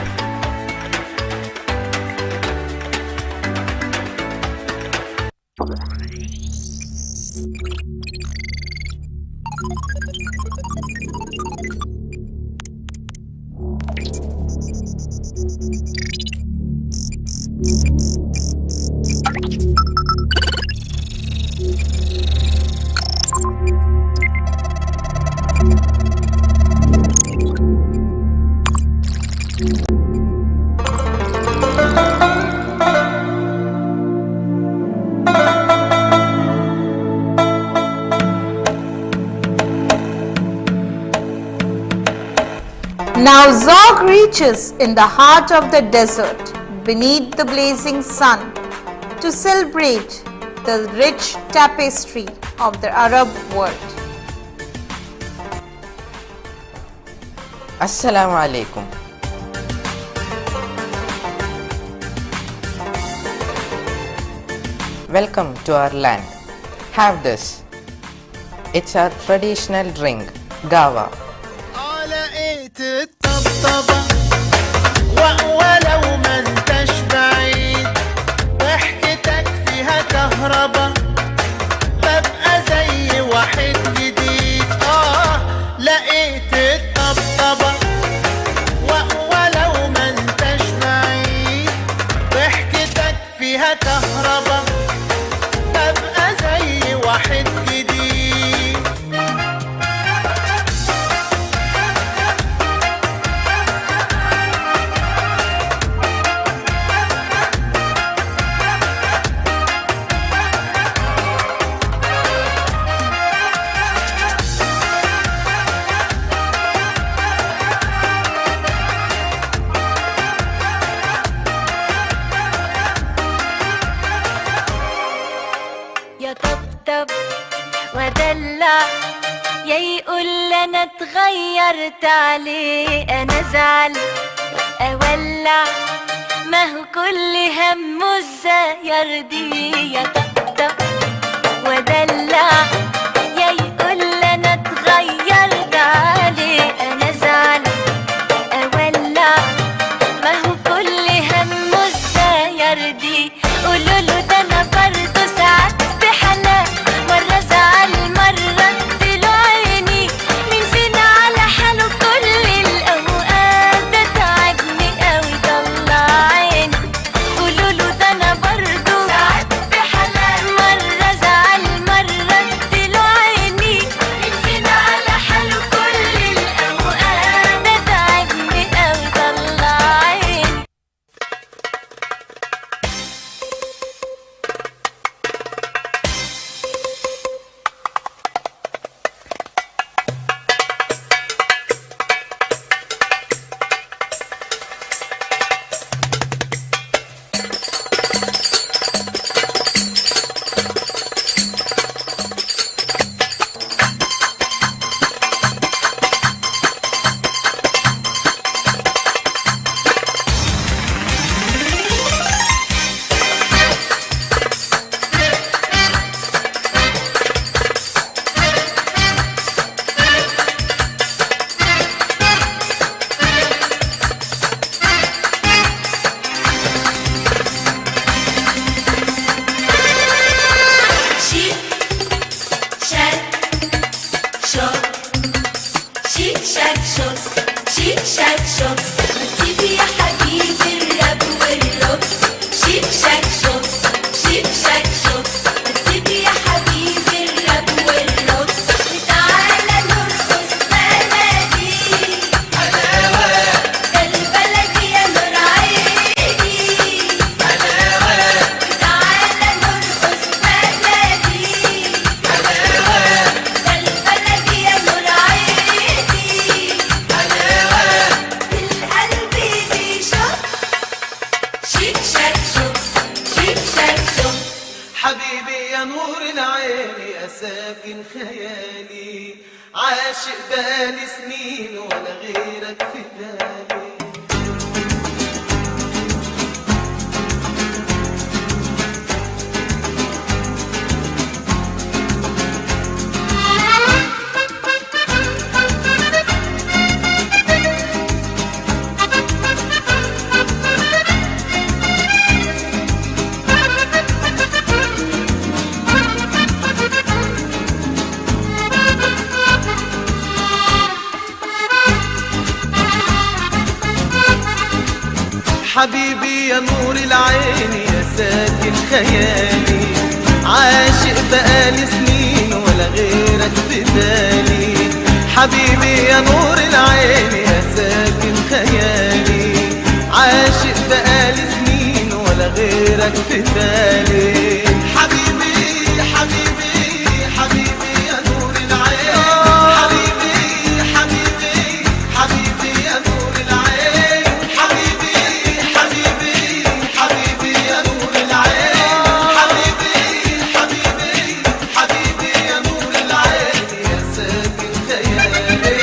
Now Zog reaches in the heart of the desert, beneath the blazing sun, to celebrate the rich tapestry of the Arab world. Assalamu alaikum. Welcome to our land. Have this. It's our traditional drink, gawa. الطبطبة ولو ما انتش بعيد ضحكتك فيها كهربا ببقى زي واحد جديد لقيت الطبطبة ولو ما انتش بعيد ضحكتك فيها كهربا ببقى زي واحد جديد. ودلع يا يقول انا اتغيرت عليه انا زعل اولع ما هو كل همه ازاي يرضيه يا طبطب ودلع يا يقول انا اتغيرت عليه انا زعل اولع ما هو كل همه ازاي يرضيه قولوا له ده انا برضه ساعات بحنان مرة زعل مرة اديله عيني مين فينا على حاله كل الأوقات ده تعبني قوي طلع عيني قولوله ده أنا برضه ساعات بحنان مرة زعل مرة اديله شوك سيبي يا حبيبي الراب والروكس شيك شاك شوك شيك شاك شوك سيبي يا حبيبي الراب والروكس تعالى نرقص بلدي حلاوة ده البلدي يا نور عيني حلاوة تعالى نرقص بلدي حلاوة ده البلدي يا نور عيني حلاوة القلب بيشوف شيك شاك شوك شيك شاك شوك حبيبي يا نور العين يا ساكن خيالي عاشق بالي سنين ولا غيرك في بالي حبيبي يا نور العين يا ساكن خيالي عاشق بقالي سنين ولا غيرك في بالي حبيبي يا نور العين يا ساكن خيالي عاشق بقالي سنين ولا غيرك في بالي حبيبي حبيبي حبيبي يا نور العين حبيبي حبيبي حبيبي يا نور العين حبيبي حبيبي حبيبي يا نور العين حبيبي حبيبي حبيبي يا نور العين يا ساكن خيالي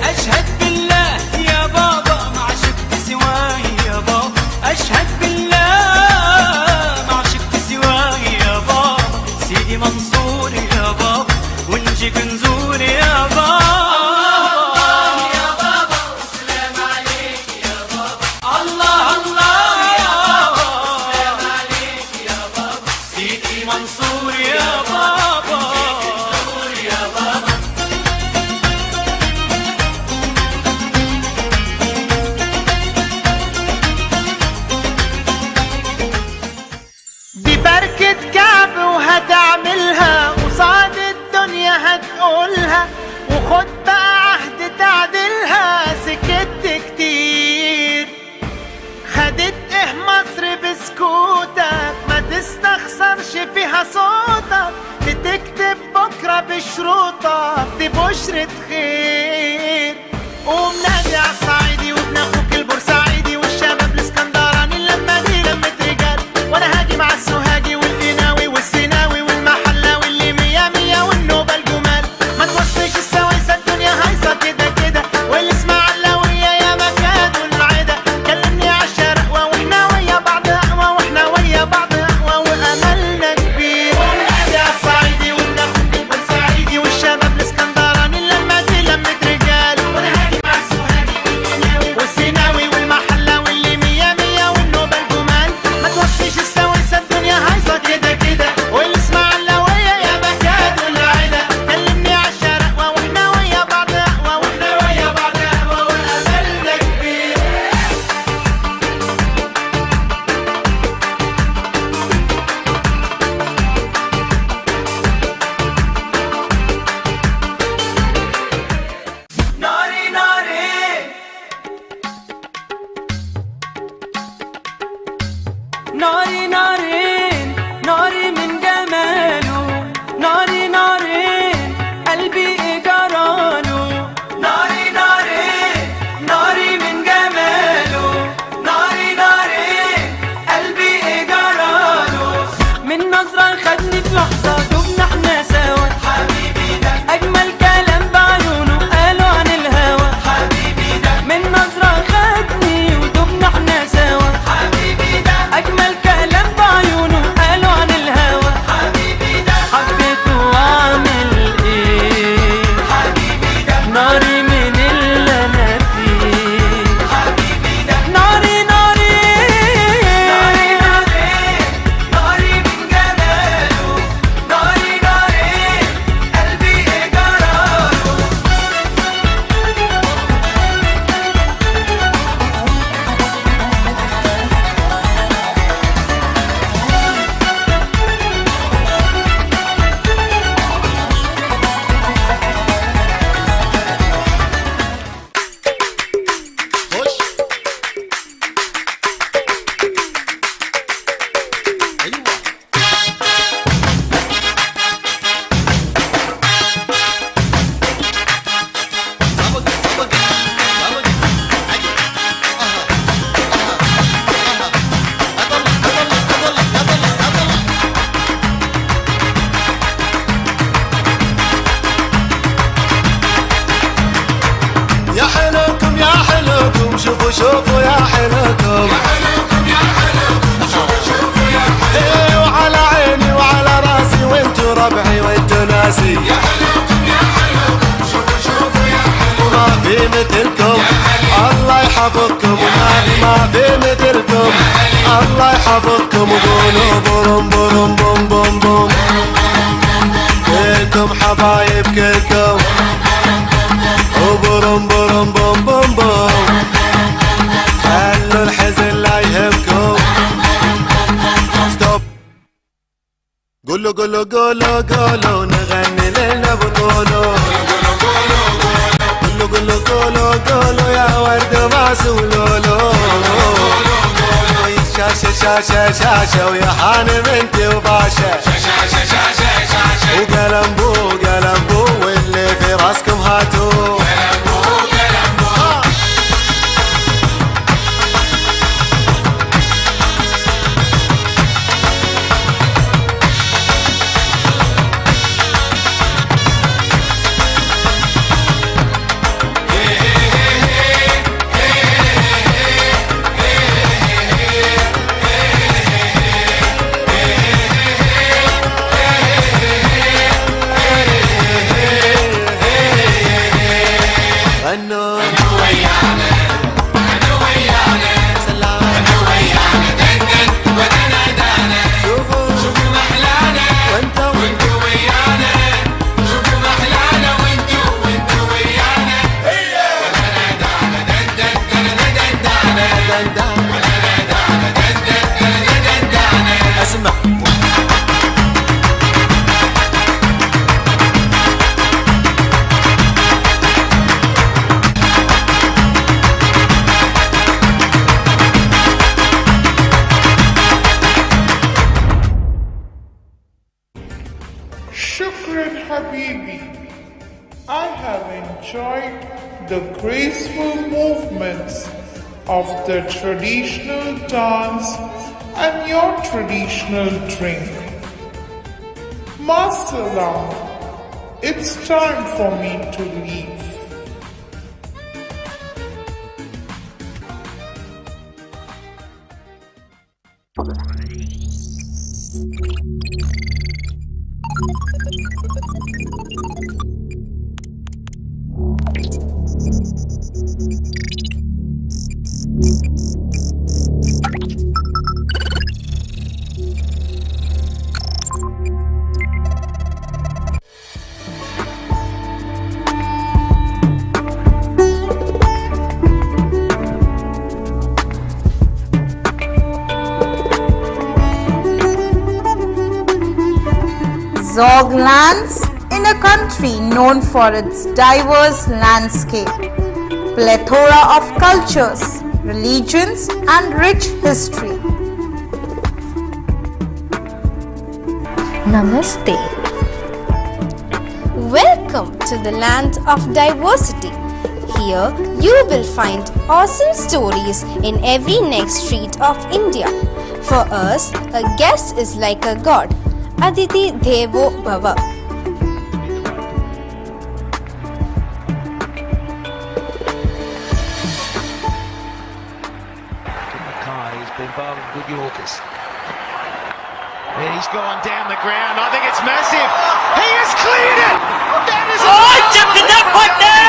أشهد بالله يا بابا ما عشقت سواي يا بابا أشهد بالله ما عشقت سواي يا بابا سيدي منصور يا بابا ونجيك نزور يا بابا يا بابا والسلام عليك يا بابا الله الله يا بابا والسلام عليك يا بابا سيدي منصور يا بابا نزور يا بابا دي بركة كعب وهتعملها قصاد الدنيا هتقولها وخد بقى عهد تعدلها سكت كتير خدت ايه مصر بسكوتك ما تستخسرش فيها صوتك بتكتب بكرة بشروطك دي بشرة خير قوم نادي عالصعيدي وابن اخوك البورسعيدي والشباب الاسكندراني اللمة دي لمة رجال وانا هاجي مع السوهاجي والقناوي والسيناوي والمحلاوي اللي مية مية والنوبة الجمال ما توصيش السويسة الدنيا هايصة كده كده والاسماعيلاوية يا مكان والعدا كلمني عالشرقوة واحنا ويا بعض اقوى واحنا ويا بعض اقوى واملنا كبير ونادي عالصعيدي وابن اخوك البورسعيدي والشباب الاسكندراني اللمة دي لمة رجال وانا هاجي مع السوهاجي في مثلكم الله يحفظكم ما في مثلكم الله يحفظكم وقولوا برم برم بوم بوم بوم كلكم حبايب كلكم وبرم برم بوم بوم بوم خلوا الحزن لا يهمكم ستوب قولوا قولوا قولوا قولوا نغني لنا بنقولوا قولوا قولوا قولوا قولوا يا ورد ما سولولو شاشة شاشة شاشة ويا حانم انتي وباشا وقلمبو قلمبو واللي في راسكم هاتو Shukran Habibi, I have enjoyed the graceful movements of the traditional dance and your traditional drink. Masalam, it's time for me to leave. Zog lands in a country known for its diverse landscape, plethora of cultures, religions and rich history. Namaste. Welcome to the land of diversity. Here you will find awesome stories in every next street of India. For us, a guest is like a god. Aditi Devo Bhava. He's been bowling good Yorkers. He's gone down the ground. I think it's massive. He has cleared it. That is jumped in that one there.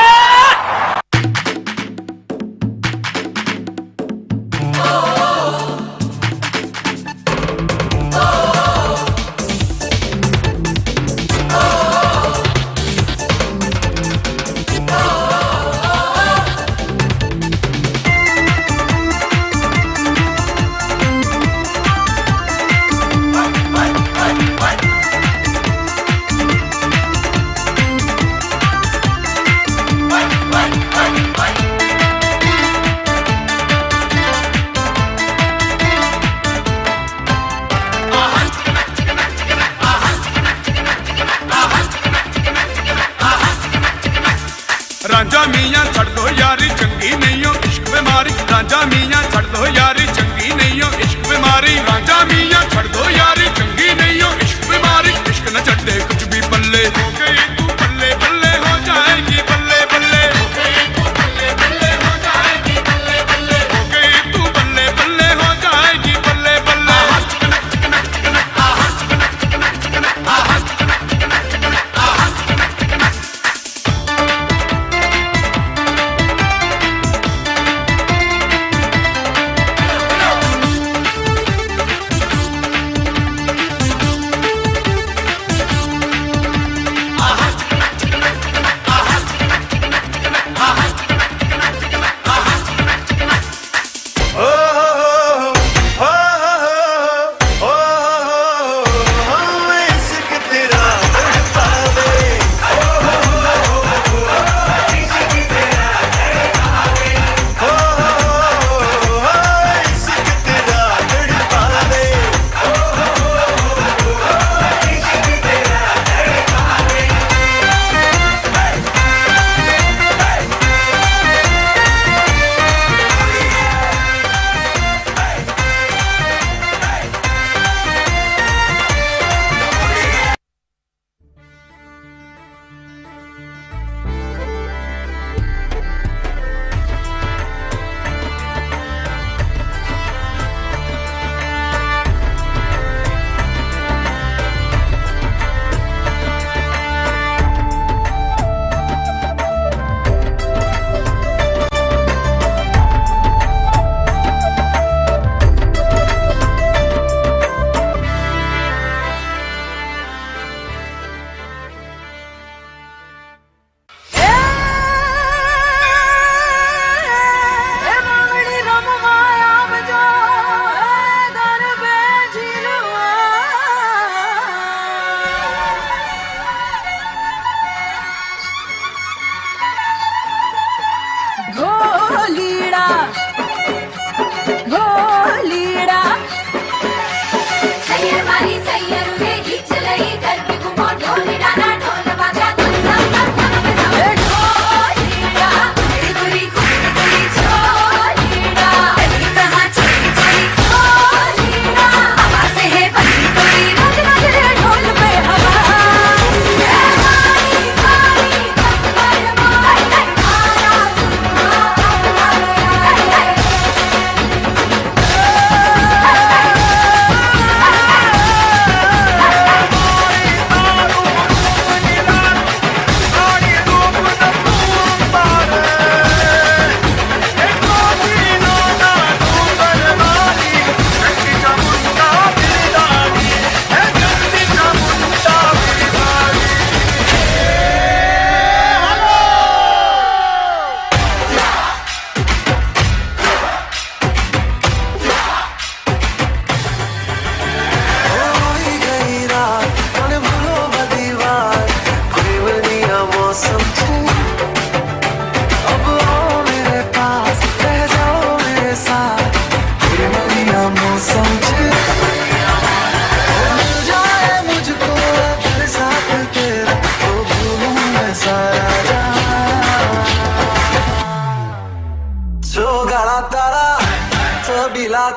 Ranjha मियाँ छड़ दो यारी चंगी नहीं हो इश्क बीमारी रांझा मियाँ छड़ दो यारी चंगी नहीं हो इश्क बीमारी रांझा मियाँ छड़ दो यारी चंगी नहीं हो इश्क बीमारी इश्क न छड़े कुछ भी पल्ले हो गई तू पल्ले पल्ले हो जाएगी बल्ले बल्ले हो गई तू बल्ले बल्ले हो जाएगी बल्ले बल्ले हो गई तू बल्ले बल्ले हो जाएगी बल्ले बल्ले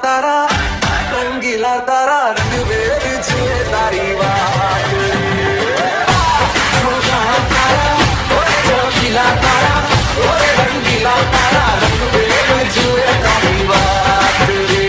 तारा रंगीला तारा रंग वेद छुए तारी बात तारा चमकीला तारा रंगीला तारा रंग वेद छुए तारी बात रे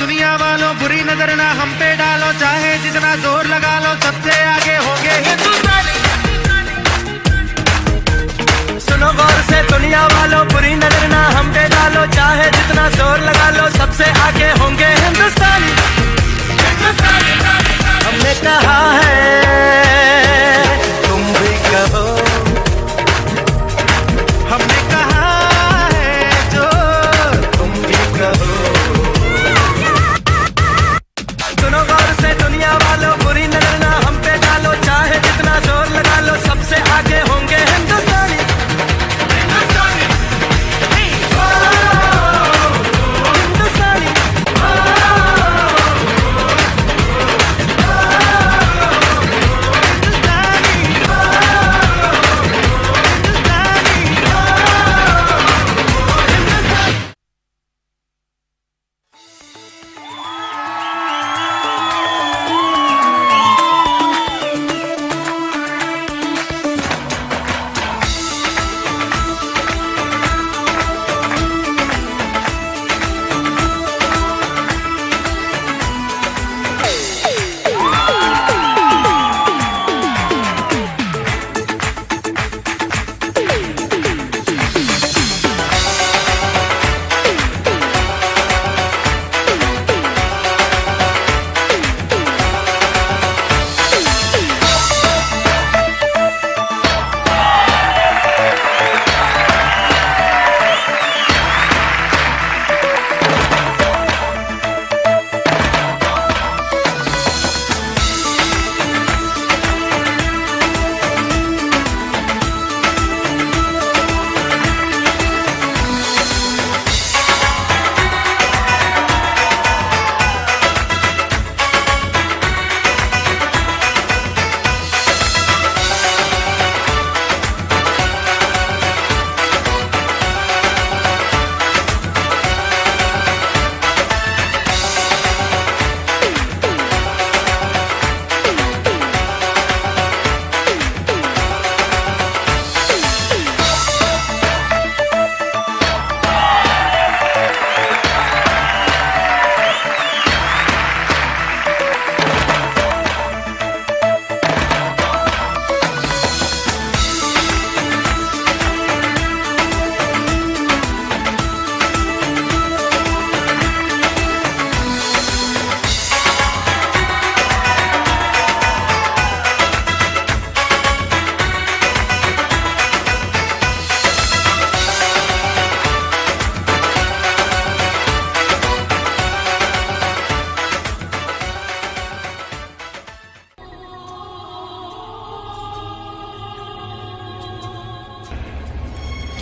दुनिया वालों बुरी नजर ना हम पे डालो, चाहे जितना जोर लगा लो सबसे आगे होंगे हिंदुस्तानी। सुनो गौर से दुनिया वालों बुरी नजर ना हम पे डालो, चाहे जितना जोर लगा लो सबसे आगे होंगे हिंदुस्तानी। हमने कहा है तुम भी कहो, हमने कहा है जो तुम भी कहो। सुनो गौर से दुनिया वालों बुरी नजर ना हम पे डालो, चाहे जितना जोर लगा लो सबसे आगे होंगे हिंदुस्तानी।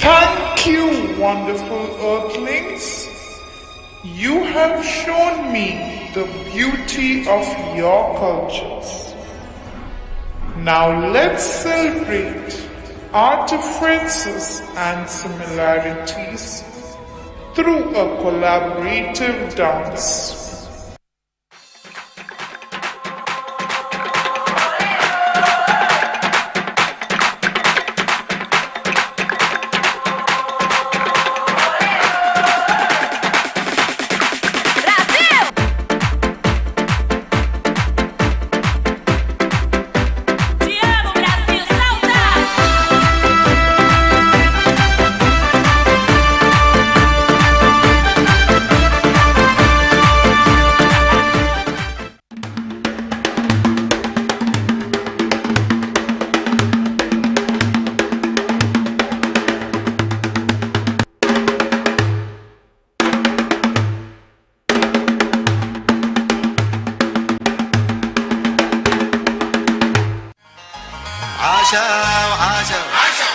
Thank you, wonderful earthlings. You have shown me the beauty of your cultures. Now let's celebrate our differences and similarities through a collaborative dance.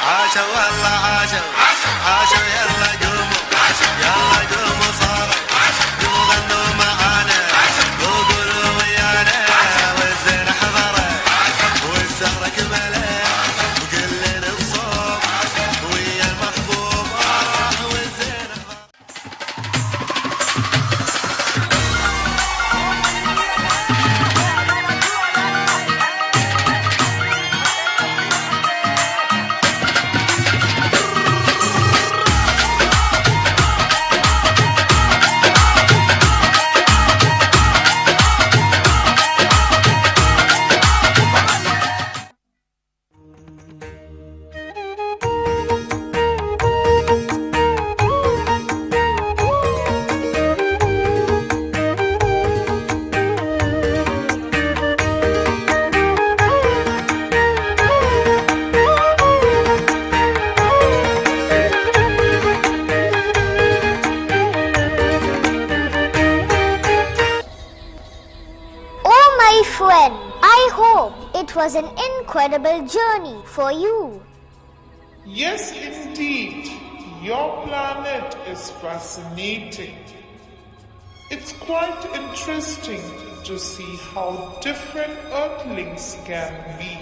عاشوا والله عاشوا يلا قوموا يلا قوموا صاروا قوموا غنوا معانا وقولوا ويانا والزين حضره والسهر كمله وكلنا بصوت ويا المحبوب والزين my friend, I hope it was an incredible journey for you. Yes, indeed. Your planet is fascinating. It's quite interesting to see how different Earthlings can be,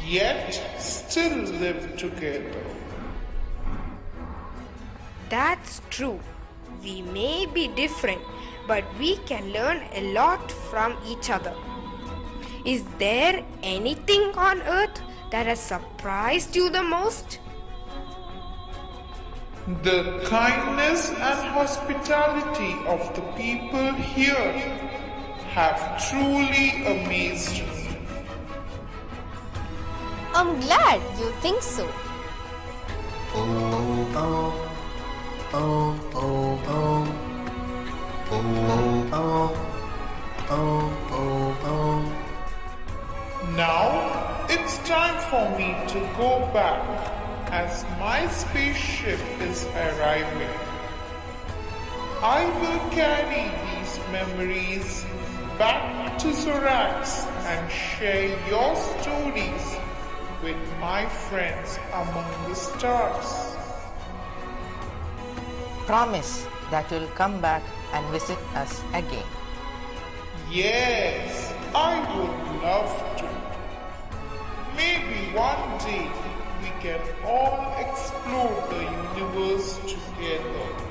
yet still live together. That's true. We may be different, but we can learn a lot from each other. Is there anything on earth that has surprised you the most? The kindness and hospitality of the people here have truly amazed me. I'm glad you think so. Now it's time for me to go back as my spaceship is arriving. I will carry these memories back to Zorax and share your stories with my friends among the stars. Promise that you'll come back and visit us again. Yes, I would love to. Maybe one day we can all explore the universe together.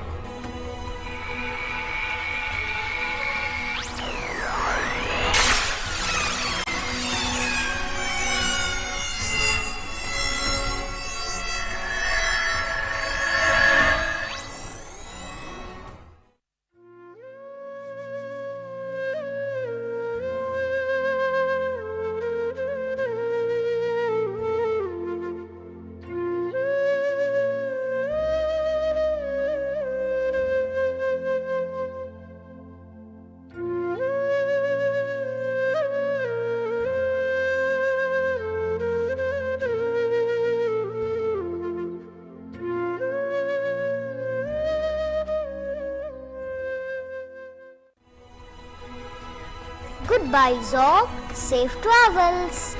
Goodbye, Zog. Safe travels.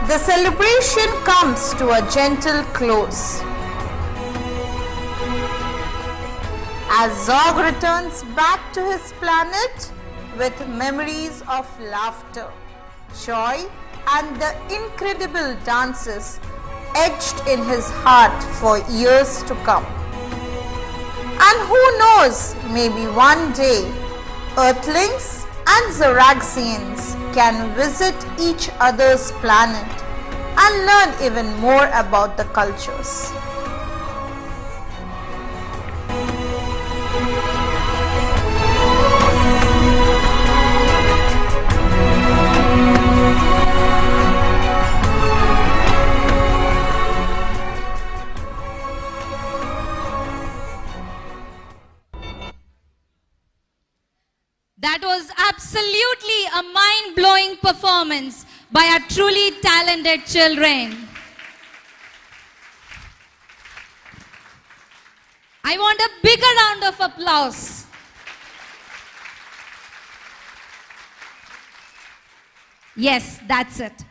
The celebration comes to a gentle close as Zog returns back to his planet with memories of laughter, joy, and the incredible dances etched in his heart for years to come. And who knows, maybe one day Earthlings and Zoraxians can visit each other's planet and learn even more about the cultures. That was absolutely a mind-blowing performance by our truly talented children. I want a bigger round of applause. Yes, that's it.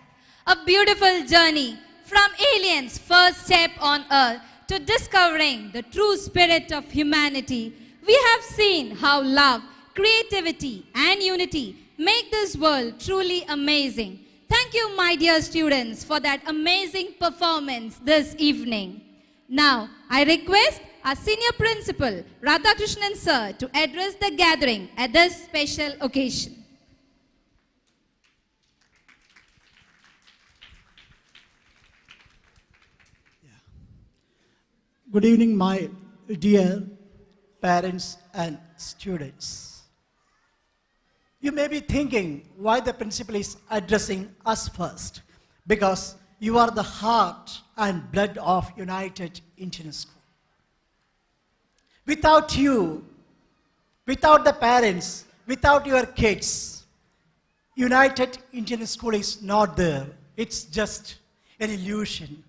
A beautiful journey from aliens' first step on Earth to discovering the true spirit of humanity. We have seen how love, creativity and unity make this world truly amazing. Thank you, my dear students, for that amazing performance this evening. Now, I request our Senior Principal, Radhakrishnan Sir, to address the gathering at this special occasion. Good evening, my dear parents and students. You may be thinking why the principal is addressing us first, because you are the heart and blood of United Indian School. Without you, without the parents, without your kids, United Indian School is not there. It's just an illusion.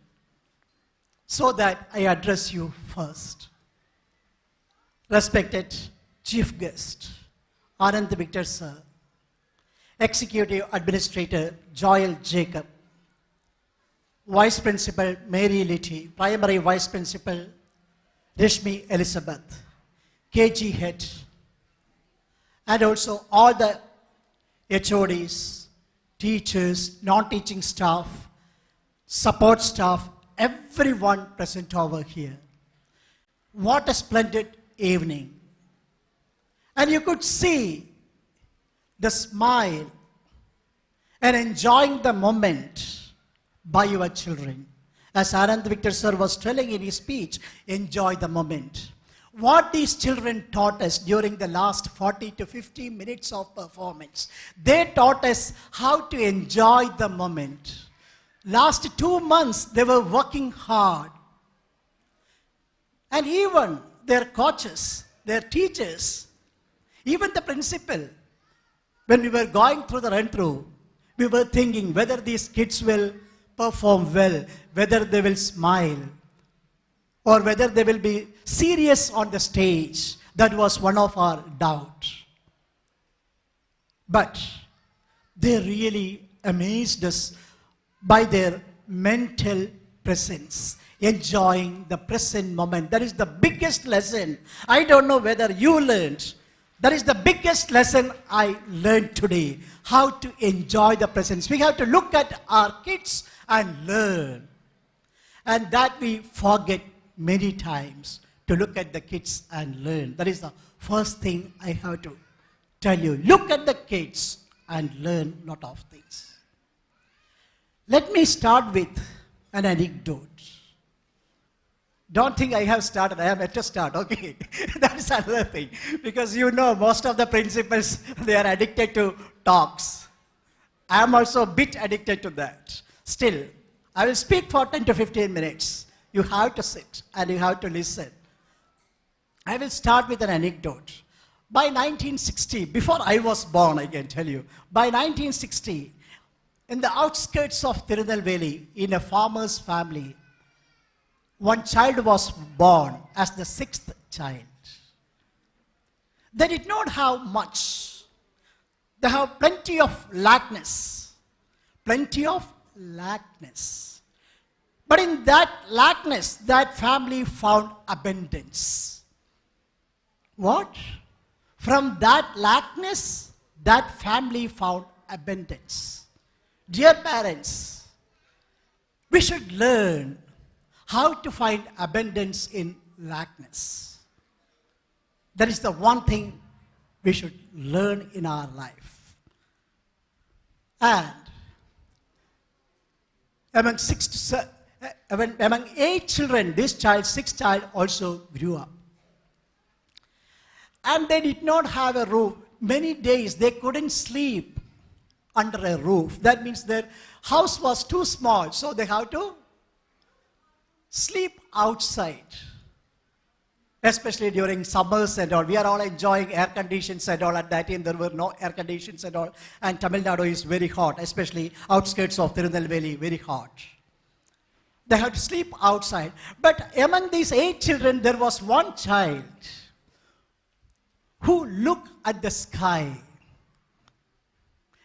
So that I address you first. Respected Chief Guest, Anand Victor Sir, Executive Administrator Joel Jacob, Vice Principal Mary Litty, Primary Vice Principal Rishmi Elizabeth, KG Head, and also all the HODs, teachers, non-teaching staff, support staff, everyone present over here. What a splendid evening. And you could see the smile and enjoying the moment by your children. As Anand Victor Sir was telling in his speech, enjoy the moment. What these children taught us during the last 40 to 50 minutes of performance, they taught us how to enjoy the moment. Last 2 months, they were working hard. And even their coaches, their teachers, even the principal, when we were going through the run-through, we were thinking whether these kids will perform well, whether they will smile, or whether they will be serious on the stage. That was one of our doubts. But they really amazed us by their mental presence, enjoying the present moment. That is the biggest lesson. I don't know whether you learned. That is the biggest lesson I learned today, how to enjoy the presence. We have to look at our kids and learn. And that we forget many times, to look at the kids and learn. That is the first thing I have to tell you. Look at the kids and learn a lot of things. Let me start with an anecdote. Don't think I have started, I am yet to start, okay? That's another thing. Because you know, most of the principals, they are addicted to talks. I am also a bit addicted to that. Still, I will speak for 10 to 15 minutes. You have to sit and you have to listen. I will start with an anecdote. By 1960, before I was born, I can tell you, by 1960, in the outskirts of Tirunelveli, in a farmer's family, one child was born as the 6th child. They did not have much. They have plenty of lackness. Plenty of lackness. But in that lackness, that family found abundance. What? From that lackness, that family found abundance. Dear parents, we should learn how to find abundance in lackness. That is the one thing we should learn in our life. And among 8 children, this child, 6th child, also grew up. And they did not have a roof. Many days they couldn't sleep under a roof. That means their house was too small, so they have to sleep outside. Especially during summers and all. We are all enjoying air conditions and all. At that time there were no air conditions and all. And Tamil Nadu is very hot, especially outskirts of Tirunelveli, very hot. They had to sleep outside. But among these 8 children, there was one child who looked at the sky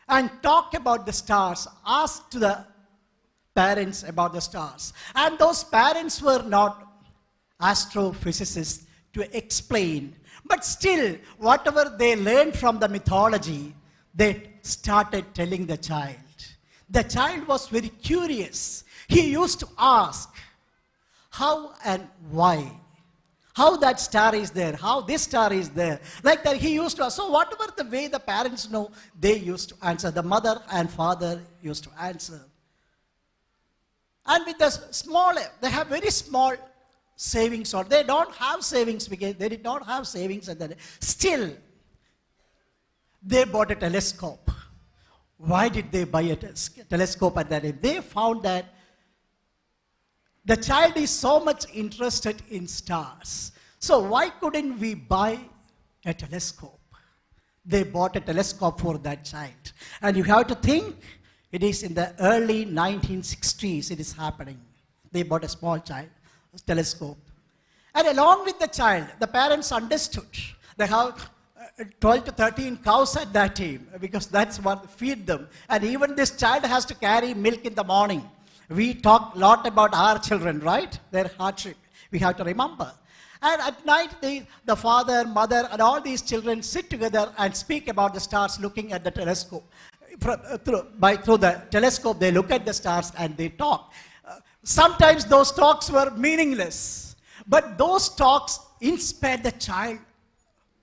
and talked about the stars, asked the parents about the stars. And those parents were not astrophysicists to explain. But still, whatever they learned from the mythology, they started telling the child. The child was very curious. He used to ask, how and why? How that star is there, how this star is there. Like that he used to ask. So whatever the way the parents know, they used to answer. The mother and father used to answer. And with the small, they have very small savings, or they don't have savings because they did not have savings at that day. Still, they bought a telescope. Why did they buy a telescope at that time? They found that the child is so much interested in stars. So why couldn't we buy a telescope? They bought a telescope for that child. And you have to think, it is in the early 1960s it is happening. They bought a small child telescope. And along with the child, the parents understood. They have 12 to 13 cows at that time, because that's what feed them. And even this child has to carry milk in the morning. We talk a lot about our children, right? Their hardship. We have to remember. And at night, the father, mother, and all these children sit together and speak about the stars looking at the telescope. Through the telescope, they look at the stars and they talk. Sometimes those talks were meaningless, but those talks inspired the child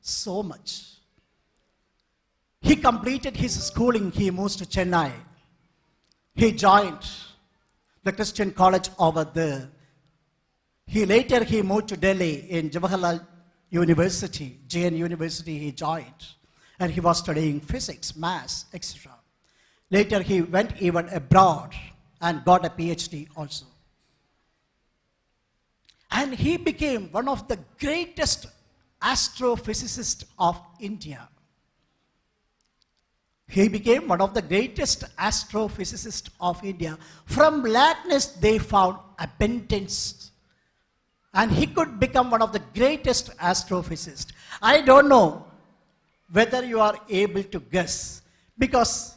so much. He completed his schooling. He moved to Chennai. He joined the Christian college over there. Later he moved to Delhi in Jawaharlal University, Jain University he joined. And he was studying physics, maths, etc. Later he went even abroad and got a PhD also. And he became one of the greatest astrophysicists of India. He became one of the greatest astrophysicists of India. From blackness they found abundance. And he could become one of the greatest astrophysicists. I don't know whether you are able to guess, because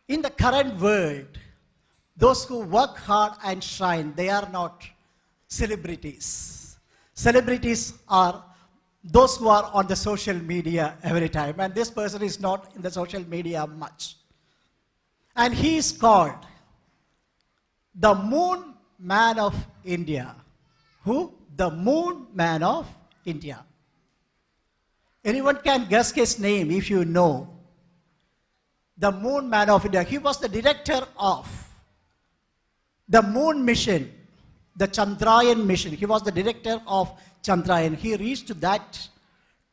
in the current world, those who work hard and shine, they are not celebrities. Celebrities are those who are on the social media every time, and this person is not in the social media much. And he is called the Moon Man of India. Who? The Moon Man of India. Anyone can guess his name if you know. The Moon Man of India. He was the director of the Moon mission, the Chandrayaan mission. He was the director of Chandrayaan. He reached to that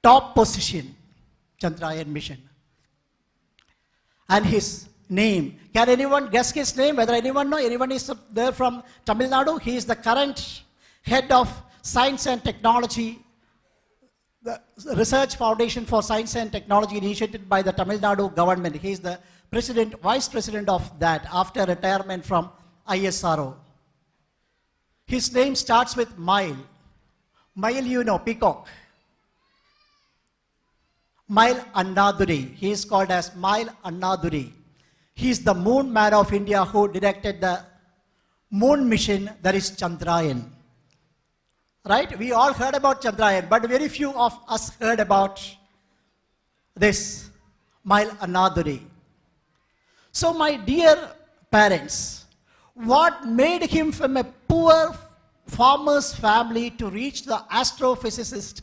top position, Chandrayaan mission. And his name, can anyone guess his name? Whether anyone know? Anyone is there from Tamil Nadu? He is the current head of Science and Technology, the Research Foundation for Science and Technology initiated by the Tamil Nadu government. He is the president, vice president of that after retirement from ISRO. His name starts with Mile. Mile, you know, peacock. Mile Annaduri. He is called as Mile Annaduri. He is the Moon Man of India who directed the moon mission, that is Chandrayaan. Right? We all heard about Chandrayaan, but very few of us heard about this Mile Annaduri. So my dear parents, what made him from a poor farmer's family to reach the astrophysicist,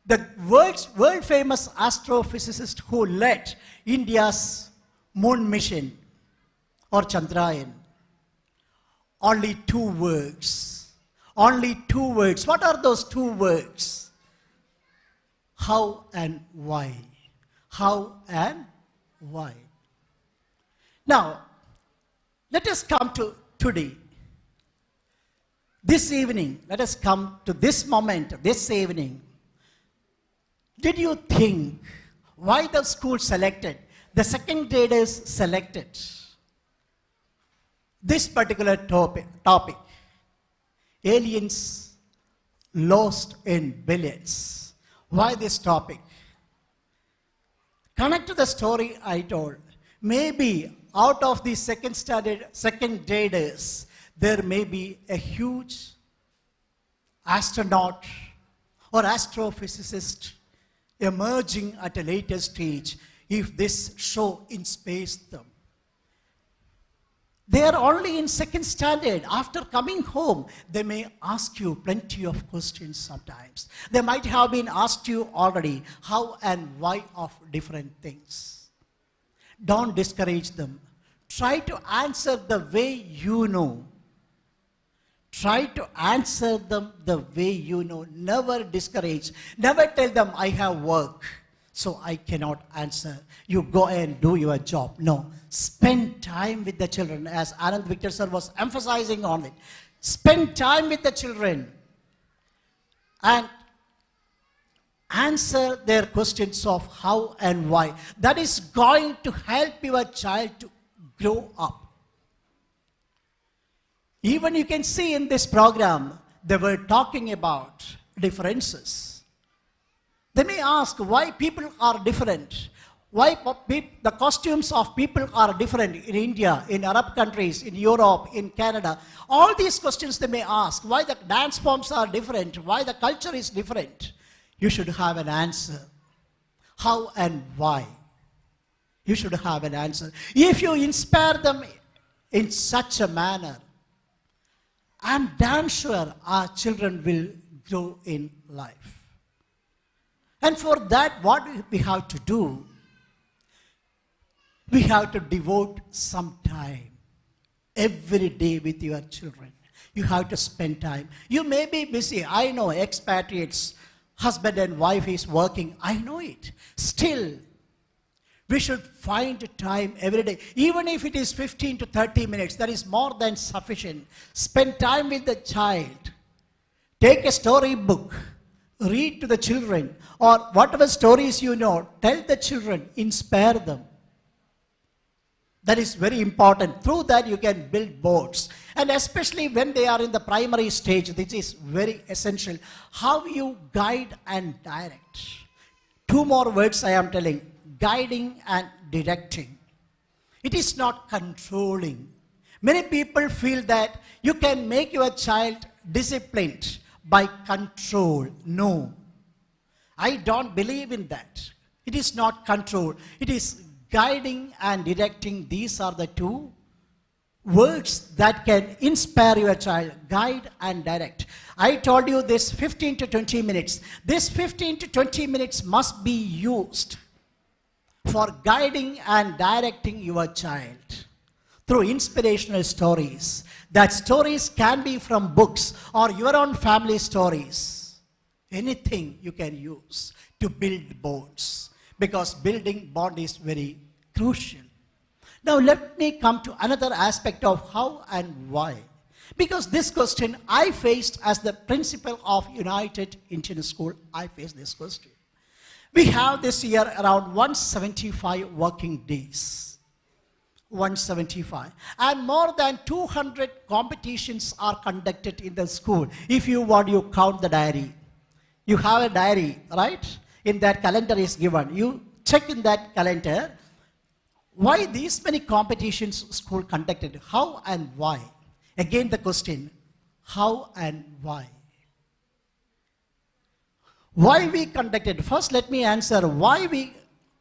the world famous astrophysicist who led India's moon mission or Chandrayaan? Only 2 words. Only 2 words. What are those 2 words? How and why. How and why. Now, let us come to today. This evening, let us come to this moment, this evening. Did you think why the school selected, the second graders selected this particular topic? Aliens lost in billions. Why this topic? Connect to the story I told. Maybe out of the second graders, there may be a huge astronaut or astrophysicist emerging at a later stage if this show inspires them. They are only in second standard. After coming home, they may ask you plenty of questions sometimes. They might have been asked you already how and why of different things. Don't discourage them. Try to answer the way you know. Try to answer them the way you know. Never discourage. Never tell them, I have work, so I cannot answer. You go and do your job. No. Spend time with the children, as Anand Victor sir was emphasizing on it. Spend time with the children. And answer their questions of how and why. That is going to help your child to grow up. Even you can see in this program, they were talking about differences. They may ask why people are different. Why the costumes of people are different in India, in Arab countries, in Europe, in Canada. All these questions they may ask. Why the dance forms are different. Why the culture is different. You should have an answer. How and why. You should have an answer. If you inspire them in such a manner, I'm damn sure our children will grow in life. And for that, what we have to do, we have to devote some time every day with your children. You have to spend time. You may be busy. I know expatriates, husband and wife is working. I know it. Still, we should find time every day. Even if it is 15 to 30 minutes, that is more than sufficient. Spend time with the child. Take a storybook. Read to the children. Or whatever stories you know, tell the children. Inspire them. That is very important. Through that you can build bonds. And especially when they are in the primary stage, this is very essential. How you guide and direct. Two more words I am telling. Guiding and directing. It is not controlling. Many people feel that you can make your child disciplined by control. No. I don't believe in that. It is not control. It is guiding and directing. These are the two words that can inspire your child. Guide and direct. I told you this 15 to 20 minutes. This 15 to 20 minutes must be used for guiding and directing your child through inspirational stories. That stories can be from books or your own family stories. Anything you can use to build bonds. Because building bond is very crucial. Now let me come to another aspect of how and why. Because this question I faced as the principal of United Indian School. I faced this question. We have this year around 175 working days. 175. And more than 200 competitions are conducted in the school. If you want, you count the diary. You have a diary, right? In that calendar is given. You check in that calendar. Why these many competitions school conducted? How and why? Again the question, how and why? Why we conducted? First let me answer why we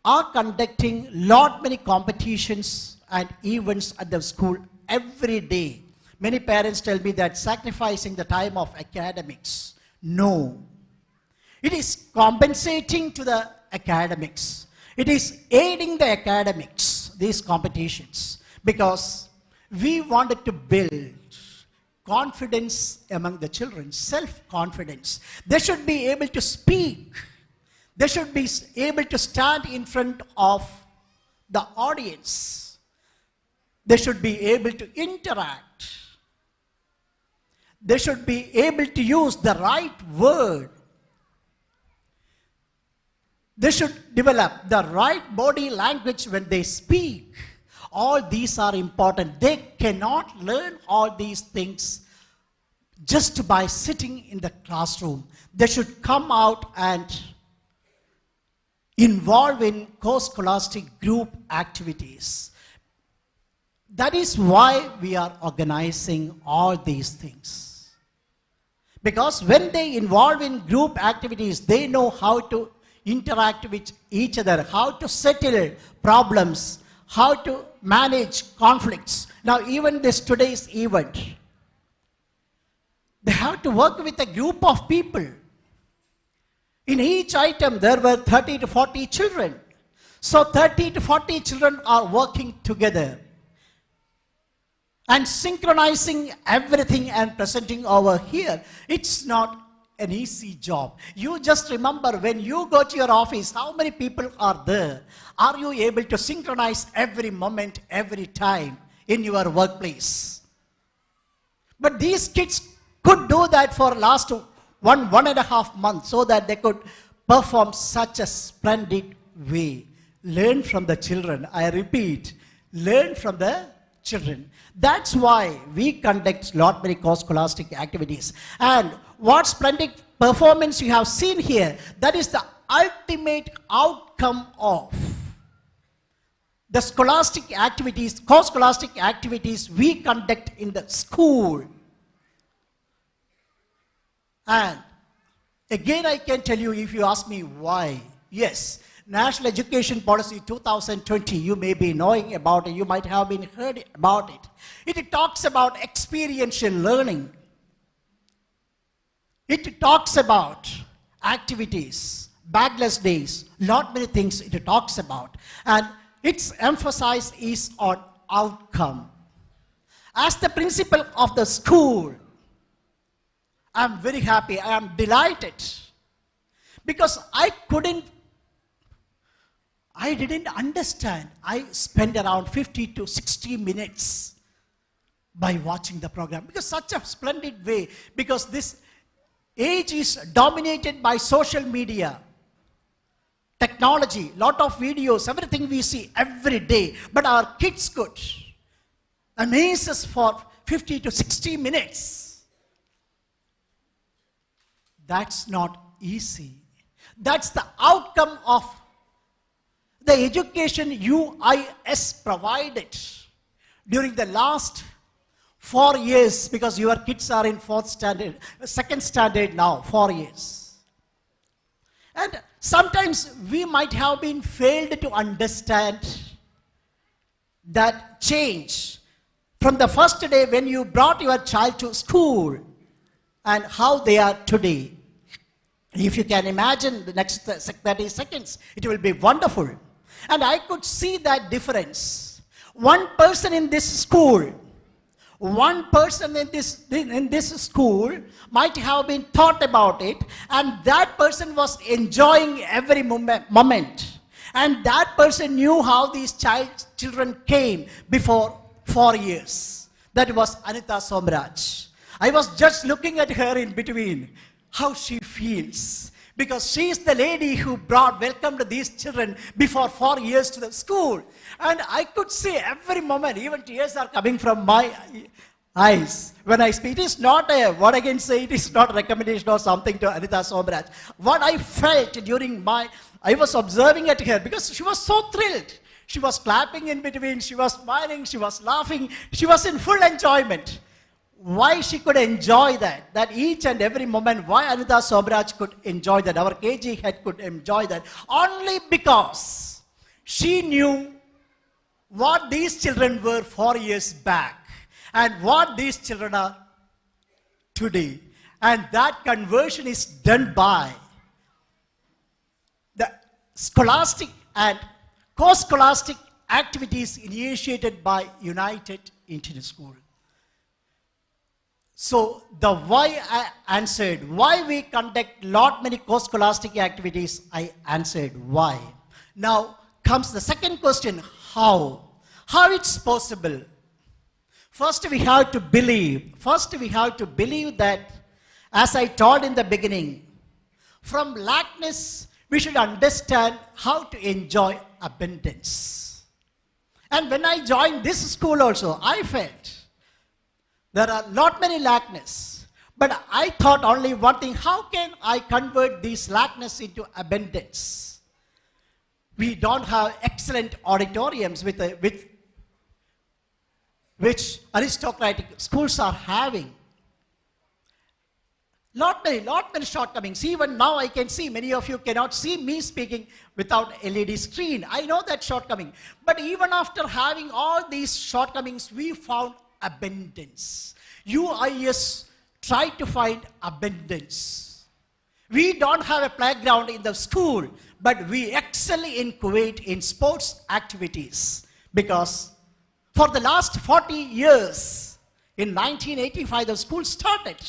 are conducting lot many competitions and events at the school every day. Many parents tell me that sacrificing the time of academics. No. It is compensating to the academics. It is aiding the academics, these competitions, because we wanted to build confidence among the children, self-confidence. They should be able to speak. They should be able to stand in front of the audience. They should be able to interact. They should be able to use the right word. They should develop the right body language when they speak. All these are important. They cannot learn all these things just by sitting in the classroom. They should come out and involve in co-scholastic group activities. That is why we are organizing all these things. Because when they involve in group activities, they know how to interact with each other, how to settle problems, how to manage conflicts. Now even this today's event, they have to work with a group of people. In each item there were 30 to 40 children. So 30 to 40 children are working together and synchronizing everything and presenting over here. It's not an easy job. You just remember when you go to your office, how many people are there? Are you able to synchronize every moment, every time in your workplace? But these kids could do that for last one and a half months so that they could perform such a splendid way. Learn from the children. I repeat, learn from the children. That's why we conduct lot many co-scholastic activities. And what splendid performance you have seen here, that is the ultimate outcome of the scholastic activities, co-scholastic activities we conduct in the school. And again, I can tell you, if you ask me why, yes, National Education Policy 2020, you may be knowing about it, you might have been heard about it. It talks about experiential learning. It talks about activities, bagless days, lot many things it talks about. And its emphasis is on outcome. As the principal of the school, I am very happy, I am delighted, because I didn't understand. I spent around 50 to 60 minutes by watching the program, because such a splendid way, because this age is dominated by social media, technology, lot of videos, everything we see every day, but our kids could amaze us for 50 to 60 minutes. That's not easy. That's the outcome of the education UIS provided during the last 4 years, because your kids are in 4th standard, 2nd standard now, 4 years. And sometimes we might have been failed to understand that change from the first day when you brought your child to school and how they are today. If you can imagine the next 30 seconds, it will be wonderful. And I could see that difference. One person in this school, one person in this school might have been thought about it, and that person was enjoying every moment. And that person knew how these children came before 4 years. That was Anita Somraj. I was just looking at her in between, how she feels. Because she is the lady who welcomed these children before 4 years to the school. And I could see every moment, even tears are coming from my eyes when I speak. It is not what I can say, it is not a recommendation or something to Anita Somraj. What I felt during I was observing at her, because she was so thrilled. She was clapping in between, she was smiling, she was laughing, she was in full enjoyment. Why she could enjoy that each and every moment, why Anita Somraj could enjoy that, our KG head could enjoy that, only because she knew what these children were 4 years back and what these children are today. And that conversion is done by the scholastic and co-scholastic activities initiated by United Indian School. So the why I answered, why we conduct many co-scholastic activities, I answered why. Now comes the second question, how? How it's possible? First we have to believe. That, as I told in the beginning, from lackness we should understand how to enjoy abundance. And when I joined this school also, I felt there are many lackness. But I thought only one thing, how can I convert these lackness into abundance? We don't have excellent auditoriums which aristocratic schools are having. Lot many shortcomings. Even now I can see, many of you cannot see me speaking without LED screen. I know that shortcoming. But even after having all these shortcomings, we found abundance. UIS tried to find abundance. We don't have a playground in the school, but we excel in Kuwait in sports activities, because for the last 40 years, in 1985 the school started,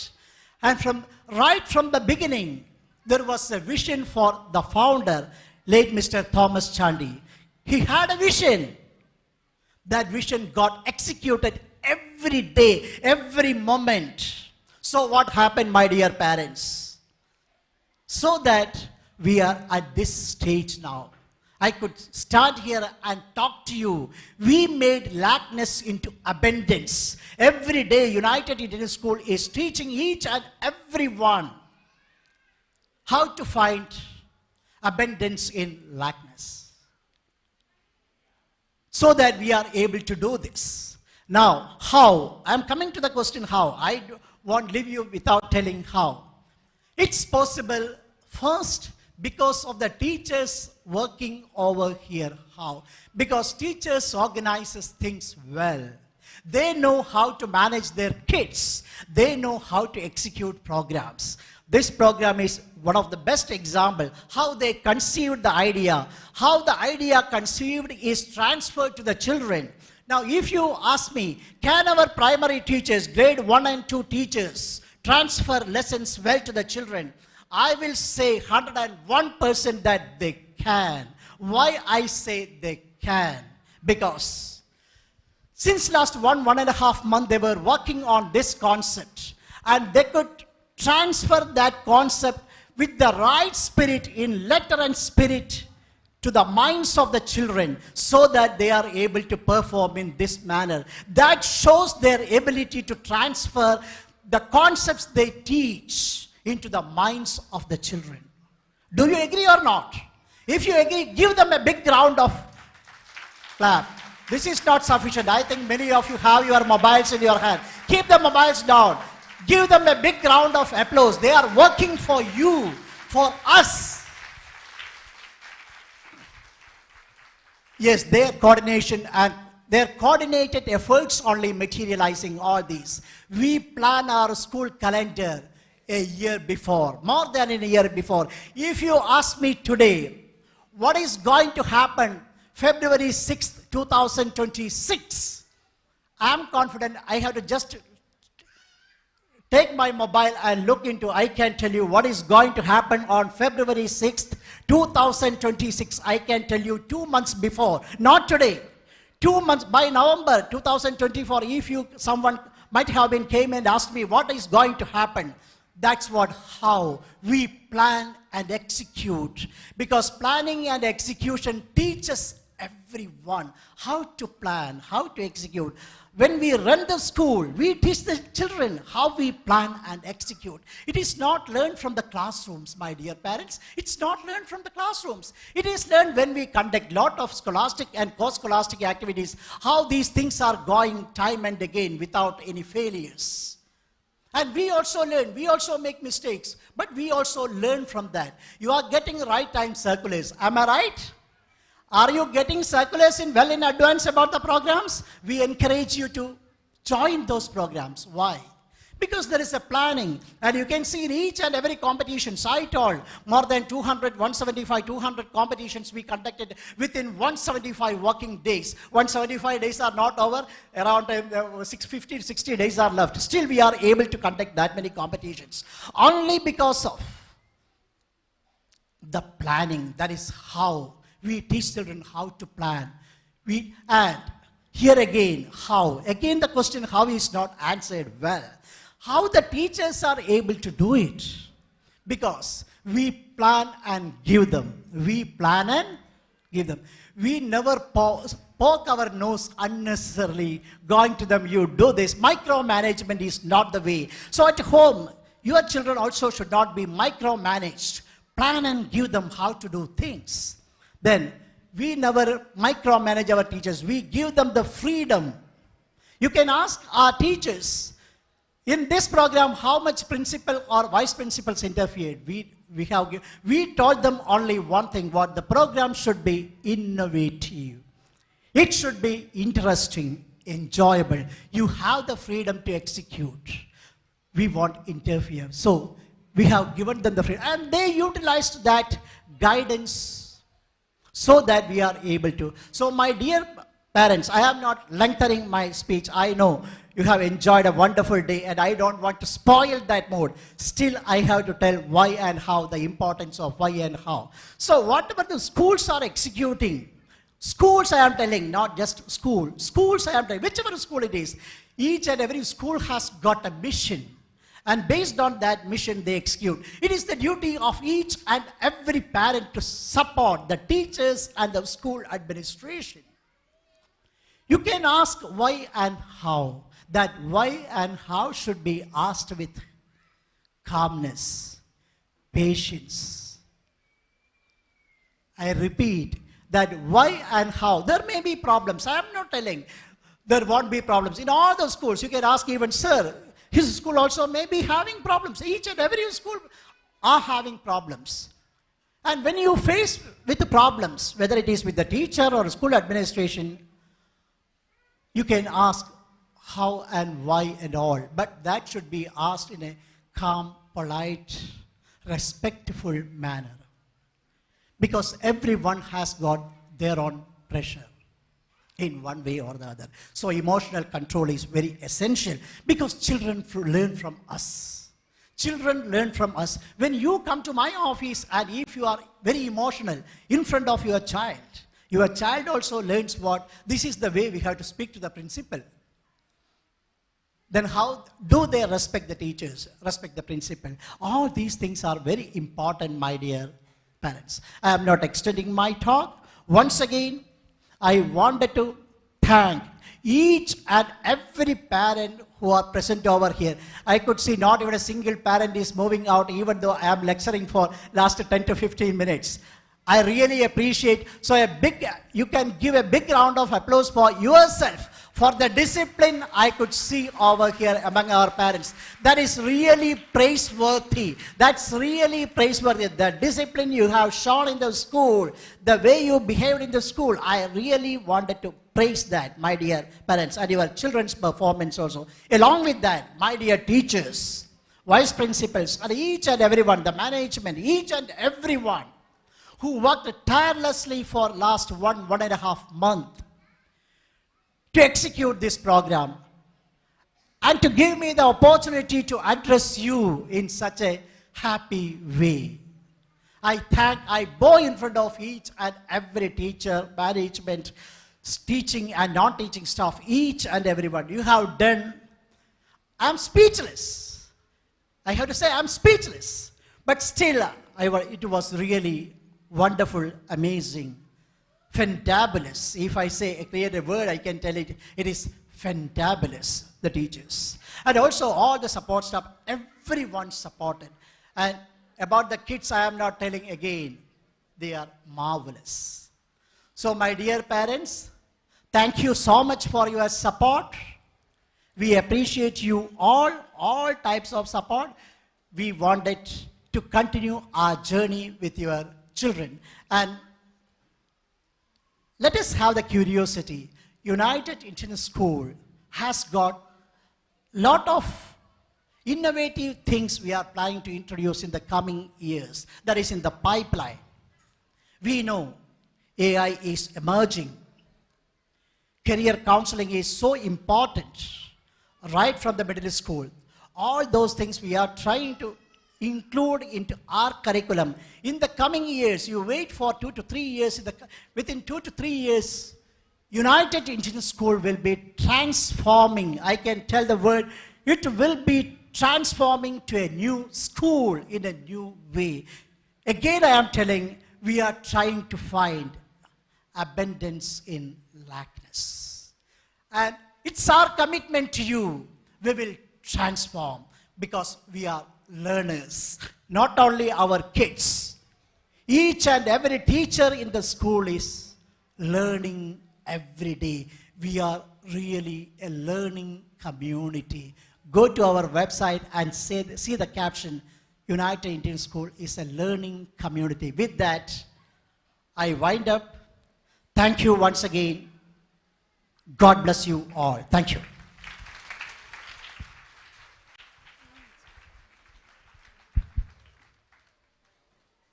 and right from the beginning there was a vision for the founder, late Mr. Thomas Chandy. He had a vision. That vision got executed every day, every moment. So what happened, my dear parents? So that we are at this stage now. I could stand here and talk to you. We made lackness into abundance. Every day, United Indian School is teaching each and everyone how to find abundance in lackness, so that we are able to do this. Now, how? I'm coming to the question how. I won't leave you without telling how. It's possible first because of the teachers working over here. How? Because teachers organizes things well. They know how to manage their kids. They know how to execute programs. This program is one of the best examples how they conceived the idea. How the idea conceived is transferred to the children. Now, if you ask me, can our primary teachers, grade 1 and 2 teachers, transfer lessons well to the children? I will say 101% that they can. Why I say they can? Because since last 1.5 months, they were working on this concept, and they could transfer that concept with the right spirit, in letter and spirit, to the minds of the children, so that they are able to perform in this manner. That shows their ability to transfer the concepts they teach into the minds of the children. Do you agree or not? If you agree, give them a big round of clap. This is not sufficient. I think many of you have your mobiles in your hand. Keep the mobiles down. Give them a big round of applause. They are working for you, for us. Yes, their coordination and their coordinated efforts only materializing all these. We plan our school calendar a year before, more than a year before. If you ask me today, what is going to happen February 6th, 2026, I am confident. I have to just take my mobile and look into, I can tell you what is going to happen on February 6th, 2026. I can tell you 2 months before, not today. 2 months, by November 2024, if someone might have been came and asked me what is going to happen, that's how we plan and execute. Because planning and execution teaches everyone how to plan, how to execute. When we run the school, we teach the children how we plan and execute. It is not learned from the classrooms, my dear parents. It's not learned from the classrooms. It is learned when we conduct lot of scholastic and co-scholastic activities, how these things are going time and again without any failures. And we also learn, we also make mistakes, but we also learn from that. You are getting right time circulars, am I right? Are you getting circulars in advance about the programs? We encourage you to join those programs. Why? Because there is a planning, and you can see in each and every competition, I told more than 200, 175, 200 competitions we conducted within 175 working days. 175 days are not over, around 650, 60 days are left. Still we are able to conduct that many competitions. Only because of the planning. That is how we teach children how to plan. And here again, how? Again the question how is not answered well. How the teachers are able to do it? Because we plan and give them. We plan and give them. We never poke our nose unnecessarily, going to them, you do this. Micromanagement is not the way. So at home, your children also should not be micromanaged. Plan and give them how to do things. Then we never micromanage our teachers. We give them the freedom. You can ask our teachers, in this program, how much principal or vice principals interfered? We told them only one thing, what the program should be innovative. It should be interesting, enjoyable. You have the freedom to execute. We won't interfere. So we have given them the freedom. And they utilized that guidance so that we are able to. So my dear parents, I am not lengthening my speech. I know you have enjoyed a wonderful day and I don't want to spoil that mood. Still, I have to tell why and how, the importance of why and how. So whatever the schools are executing, schools I am telling, not just school, schools I am telling, whichever school it is, each and every school has got a mission. And based on that mission they execute. It is the duty of each and every parent to support the teachers and the school administration. You can ask why and how. That why and how should be asked with calmness, patience. I repeat that why and how. There may be problems. I am not telling there won't be problems. In all the schools, you can ask even, sir, his school also may be having problems. Each and every school are having problems. And when you face with the problems, whether it is with the teacher or school administration, you can ask how and why and all. But that should be asked in a calm, polite, respectful manner. Because everyone has got their own pressure in one way or the other. So emotional control is very essential because children learn from us. Children learn from us. When you come to my office and if you are very emotional in front of your child also learns what this is the way we have to speak to the principal. Then how do they respect the teachers, respect the principal? All these things are very important, my dear parents. I am not extending my talk. Once again, I wanted to thank each and every parent who are present over here. I could see not even a single parent is moving out, even though I am lecturing for last 10 to 15 minutes. I really appreciate. So you can give a big round of applause for yourself for the discipline I could see over here among our parents. That is really praiseworthy. That's really praiseworthy. The discipline you have shown in the school, the way you behaved in the school, I really wanted to praise that, my dear parents, and your children's performance also. Along with that, my dear teachers, vice principals, and each and everyone, the management, each and everyone who worked tirelessly for last 1.5 months to execute this program and to give me the opportunity to address you in such a happy way. I bow in front of each and every teacher, management, teaching and non-teaching staff, each and everyone. You have done, I'm speechless. I have to say I'm speechless. But still, it was really wonderful, amazing, fantabulous. If I say create a word, I can tell it is fantabulous, the teachers. And also all the support staff, everyone supported. And about the kids, I am not telling again, they are marvelous. So my dear parents, thank you so much for your support. We appreciate you all types of support. We wanted to continue our journey with your children. And let us have the curiosity. United International School has got lot of innovative things we are planning to introduce in the coming years. That is in the pipeline. We know AI is emerging. Career counseling is so important right from the middle school. All those things we are trying to include into our curriculum. In the coming years, you wait for 2 to 3 years. Within 2 to 3 years, United International School will be transforming. I can tell the word, it will be transforming to a new school in a new way. Again, I am telling, we are trying to find abundance in lackness. And it's our commitment to you. We will transform because we are learners, not only our kids. Each and every teacher in the school is learning every day. We are really a learning community. Go to our website and see the caption, United Indian School is a learning community. With that, I wind up. Thank you once again. God bless you all. Thank you.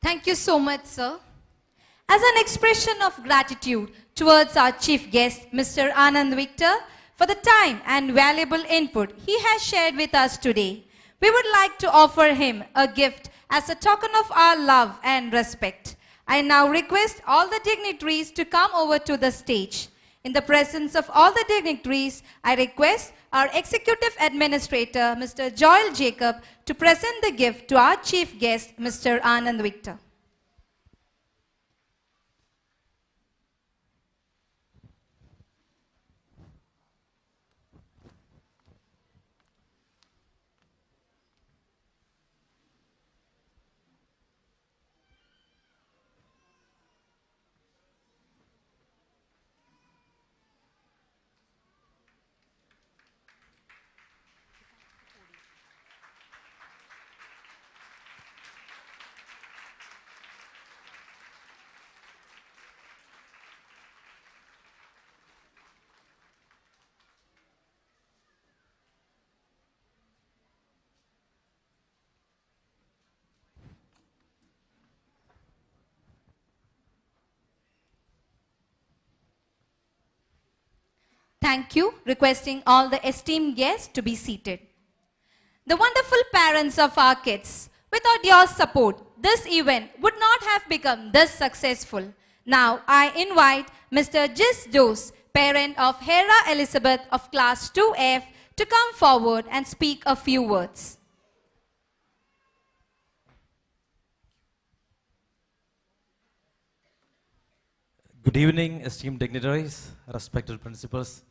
Thank you so much, sir. As an expression of gratitude towards our chief guest, Mr. Anand Victor, for the time and valuable input he has shared with us today, we would like to offer him a gift as a token of our love and respect. I now request all the dignitaries to come over to the stage. In the presence of all the dignitaries, I request our Executive Administrator, Mr. Joel Jacob, to present the gift to our chief guest, Mr. Anand Victor. Thank you, requesting all the esteemed guests to be seated. The wonderful parents of our kids, without your support, this event would not have become this successful. Now, I invite Mr. Jis Dose, parent of Hera Elizabeth of Class 2F, to come forward and speak a few words. Good evening, esteemed dignitaries, respected principals,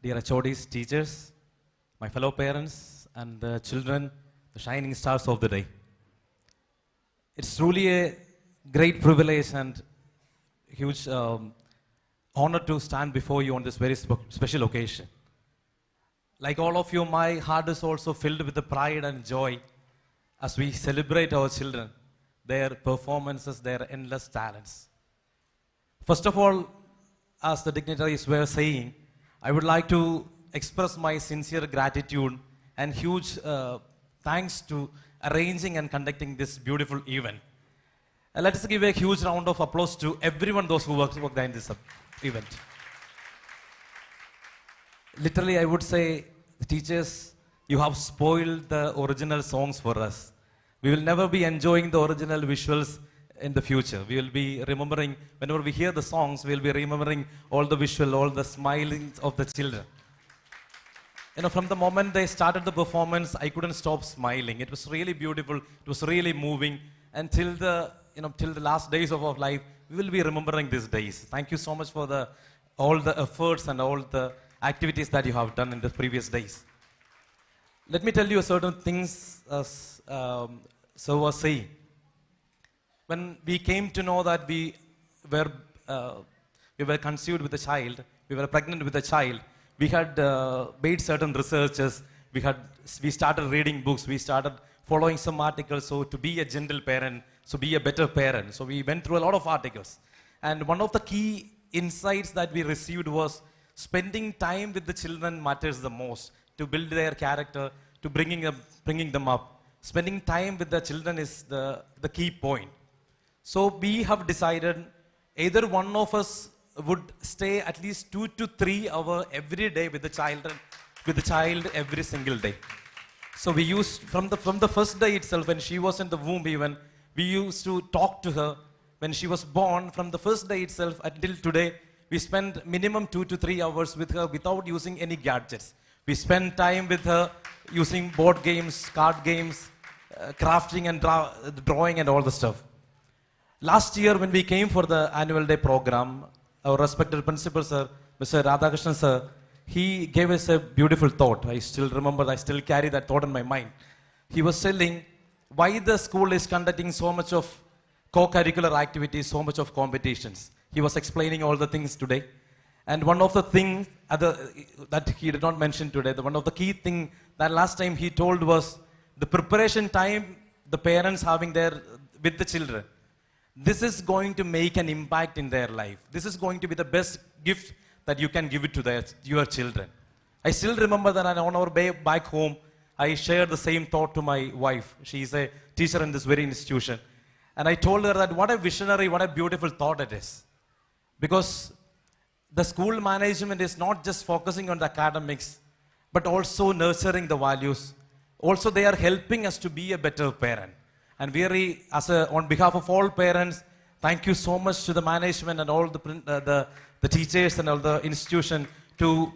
dear HODs, teachers, my fellow parents, and the children, the shining stars of the day. It's truly a great privilege and huge honor to stand before you on this very special occasion. Like all of you, my heart is also filled with the pride and joy as we celebrate our children, their performances, their endless talents. First of all, as the dignitaries were saying, I would like to express my sincere gratitude and huge thanks to arranging and conducting this beautiful event. Let us give a huge round of applause to everyone, those who worked in this event. Literally, I would say, the teachers, you have spoiled the original songs for us. We will never be enjoying the original visuals in the future. We will be remembering, whenever we hear the songs, we will be remembering all the visual, all the smilings of the children. You know, from the moment they started the performance, I couldn't stop smiling. It was really beautiful. It was really moving. And till the last days of our life, we will be remembering these days. Thank you so much for all the efforts and all the activities that you have done in the previous days. Let me tell you certain things as so was saying. When we came to know that we were conceived with a child, we were pregnant with a child, we had made certain researches, we started reading books, we started following some articles, so to be a gentle parent, so be a better parent. So we went through a lot of articles. And one of the key insights that we received was spending time with the children matters the most, to build their character, to bringing them up. Spending time with the children is the key point. So we have decided either one of us would stay at least 2 to 3 hours every day with the child every single day. So we used, from the first day itself, when she was in the womb even, we used to talk to her. When she was born, from the first day itself until today, we spent minimum 2 to 3 hours with her without using any gadgets. We spent time with her using board games, card games, crafting and drawing and all the stuff. Last year, when we came for the annual day program, our respected principal, sir, Mr. Radhakrishnan, sir, he gave us a beautiful thought. I still remember, I still carry that thought in my mind. He was telling why the school is conducting so much of co-curricular activities, so much of competitions. He was explaining all the things today. And one of the things that he did not mention today, one of the key things that last time he told was the preparation time the parents having with the children. This is going to make an impact in their life. This is going to be the best gift that you can give it to your children. I still remember that on our way back home, I shared the same thought to my wife. She is a teacher in this very institution. And I told her that what a visionary, what a beautiful thought it is. Because the school management is not just focusing on the academics, but also nurturing the values. Also, they are helping us to be a better parent. And on behalf of all parents, Thank you so much to the management and all the teachers and all the institution to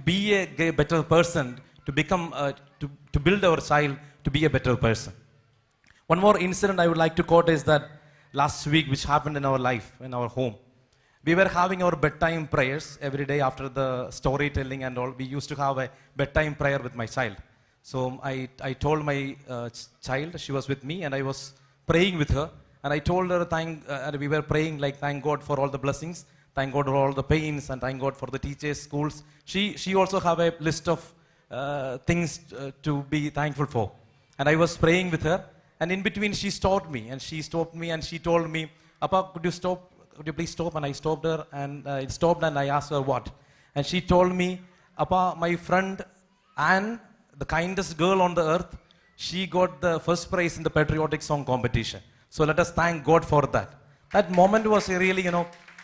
be a better person, to become, to build our child to be a better person. One more incident I would like to quote is that last week which happened in our life, in our home. We were having our bedtime prayers every day after the storytelling and all. We used to have a bedtime prayer with my child. So I told my child, she was with me, and I was praying with her. And I told her, and we were praying like, thank God for all the blessings, thank God for all the pains, and thank God for the teachers, schools. She also have a list of things to be thankful for. And I was praying with her. And in between, she stopped me, and she told me, Appa, could you please stop? And I stopped her, and it stopped, and I asked her what. And she told me, Appa, my friend Anne, the kindest girl on the earth, she got the first prize in the patriotic song competition. So let us thank God for that. That moment was really,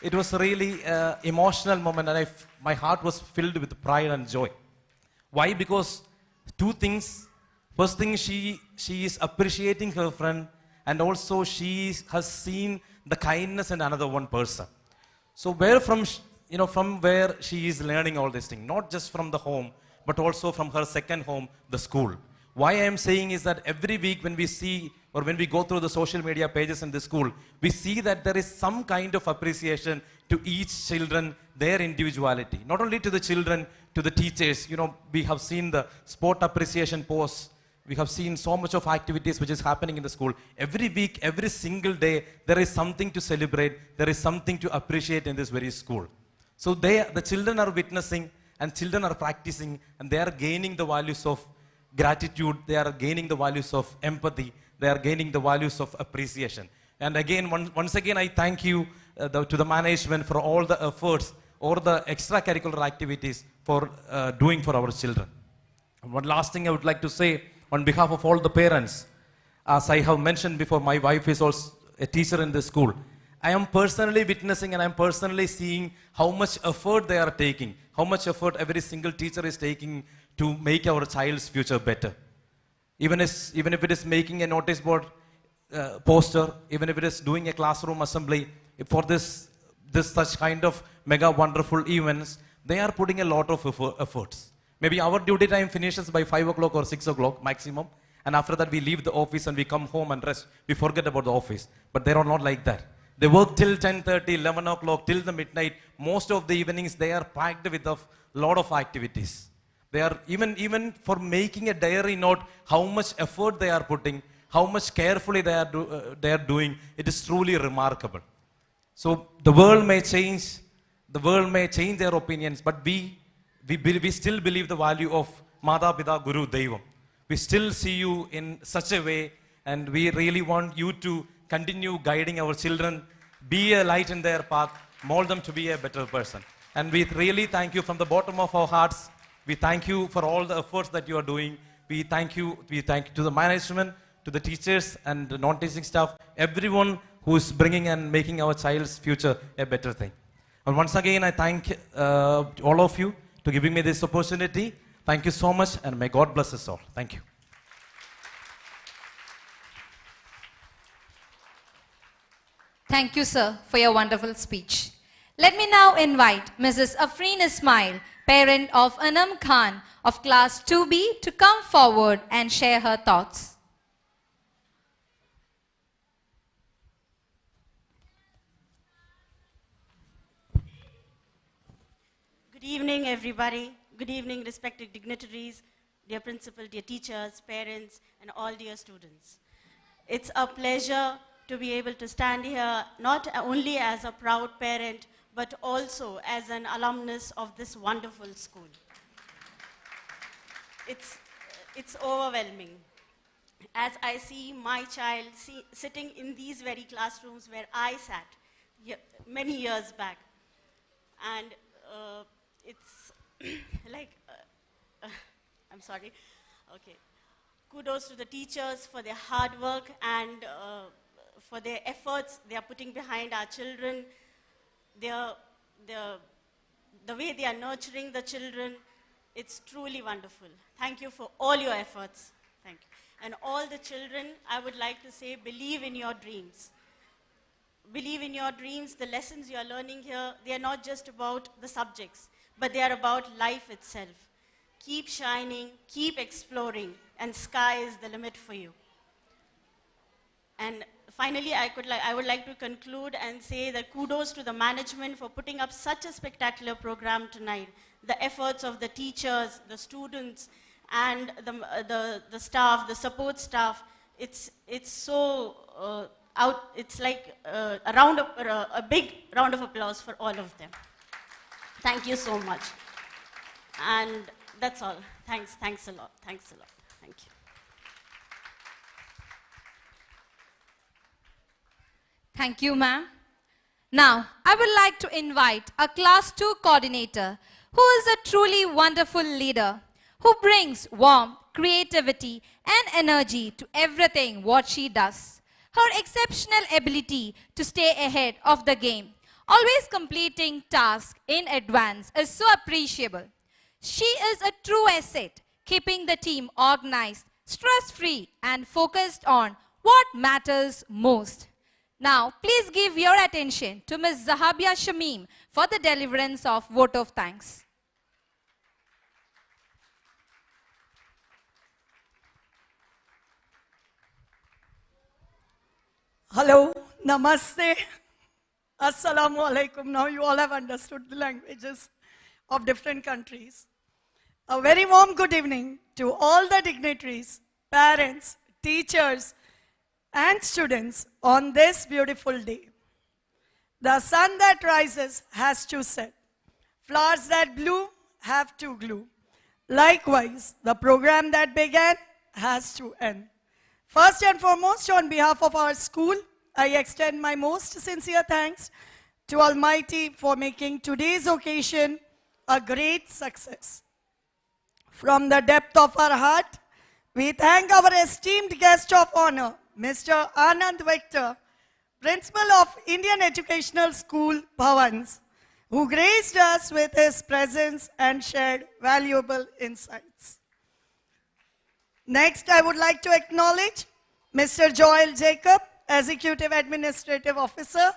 it was a really emotional moment, and my heart was filled with pride and joy. Why? Because two things. First thing, she is appreciating her friend, and also she has seen the kindness in another one person. So from where she is learning all these things, not just from the home, but also from her second home, the school. Why I am saying is that every week when we see or when we go through the social media pages in the school, we see that there is some kind of appreciation to each children, their individuality. Not only to the children, to the teachers. We have seen the sport appreciation posts. We have seen so much of activities which is happening in the school. Every week, every single day, there is something to celebrate. There is something to appreciate in this very school. So the children are witnessing, and children are practicing, and they are gaining the values of gratitude. They are gaining the values of empathy. They are gaining the values of appreciation. And again, once again, I thank you to the management for all the efforts or the extracurricular activities for doing for our children. And one last thing I would like to say on behalf of all the parents. As I have mentioned before, my wife is also a teacher in this school. I am personally witnessing and I am personally seeing how much effort they are taking, how much effort every single teacher is taking to make our child's future better. Even if it is making a notice board poster, even if it is doing a classroom assembly, for this such kind of mega wonderful events, they are putting a lot of efforts. Maybe our duty time finishes by 5 o'clock or 6 o'clock maximum, and after that we leave the office and we come home and rest. We forget about the office, but they are not like that. They work till 10:30, 11 o'clock, till the midnight. Most of the evenings they are packed with a lot of activities. They are even for making a diary note, how much effort they are putting, how much carefully they are doing. It is truly remarkable. So the world may change their opinions, but we still believe the value of Mata Pita Guru Devam. We still see you in such a way, and we really want you to continue guiding our children, be a light in their path, mold them to be a better person. And we really thank you from the bottom of our hearts. We thank you for all the efforts that you are doing. We thank you to the management, to the teachers and the non-teaching staff, everyone who is bringing and making our child's future a better thing. And once again, I thank all of you to giving me this opportunity. Thank you so much, and may God bless us all. Thank you. Thank you, sir, for your wonderful speech. Let me now invite Mrs. Afreen Ismail, parent of Anam Khan of class 2B, to come forward and share her thoughts. Good evening, everybody. Good evening, respected dignitaries, dear principal, dear teachers, parents, and all dear students. It's a pleasure to be able to stand here, not only as a proud parent, but also as an alumnus of this wonderful school. It's overwhelming. As I see my child sitting in these very classrooms where I sat many years back, and it's like, I'm sorry, okay. Kudos to the teachers for their hard work and for their efforts they are putting behind our children, the way they are nurturing the children. It's truly wonderful. Thank you for all your efforts. Thank you. And all the children, I would like to say, believe in your dreams. believe in your dreams. The lessons you are learning here, they are not just about the subjects, but they are about life itself. Keep shining, keep exploring, and sky is the limit for you. And finally, I would like to conclude and say that kudos to the management for putting up such a spectacular program tonight. The efforts of the teachers, the students, and the staff, the support staff, it's so it's like a big round of applause for all of them. Thank you so much. And that's all. Thanks a lot. Thank you. Thank you, ma'am. Now, I would like to invite a Class 2 coordinator who is a truly wonderful leader who brings warmth, creativity, and energy to everything what she does. Her exceptional ability to stay ahead of the game, always completing tasks in advance, is so appreciable. She is a true asset, keeping the team organized, stress-free, and focused on what matters most. Now, please give your attention to Ms. Zahabia Shamim for the deliverance of vote of thanks. Hello, namaste, assalamu alaikum. Now you all have understood the languages of different countries. A very warm good evening to all the dignitaries, parents, teachers, and students on this beautiful day. The sun that rises has to set. Flowers that bloom have to bloom. Likewise, the program that began has to end. First and foremost, on behalf of our school, I extend my most sincere thanks to Almighty for making today's occasion a great success. From the depth of our heart, we thank our esteemed guest of honor, Mr. Anand Victor, Principal of Indian Educational School, Bhavans, who graced us with his presence and shared valuable insights. Next, I would like to acknowledge Mr. Joel Jacob, Executive Administrative Officer,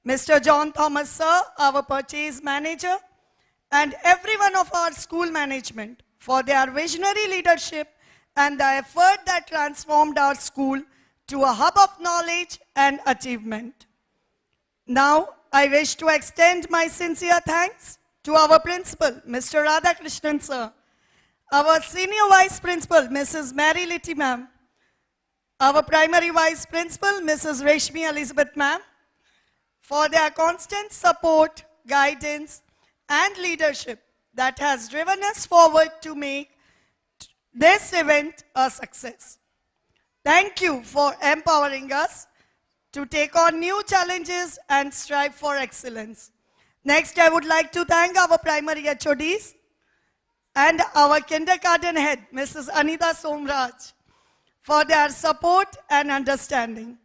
Mr. John Thomas Sir, our Purchase Manager, and everyone of our school management for their visionary leadership and the effort that transformed our school to a hub of knowledge and achievement. Now, I wish to extend my sincere thanks to our principal, Mr. Radhakrishnan Sir, our senior vice principal, Mrs. Mary Litty ma'am, our primary vice principal, Mrs. Reshmi Elizabeth ma'am, for their constant support, guidance, and leadership that has driven us forward to make this event a success. Thank you for empowering us to take on new challenges and strive for excellence. Next, I would like to thank our primary HODs and our kindergarten head, Mrs. Anita Somraj, for their support and understanding.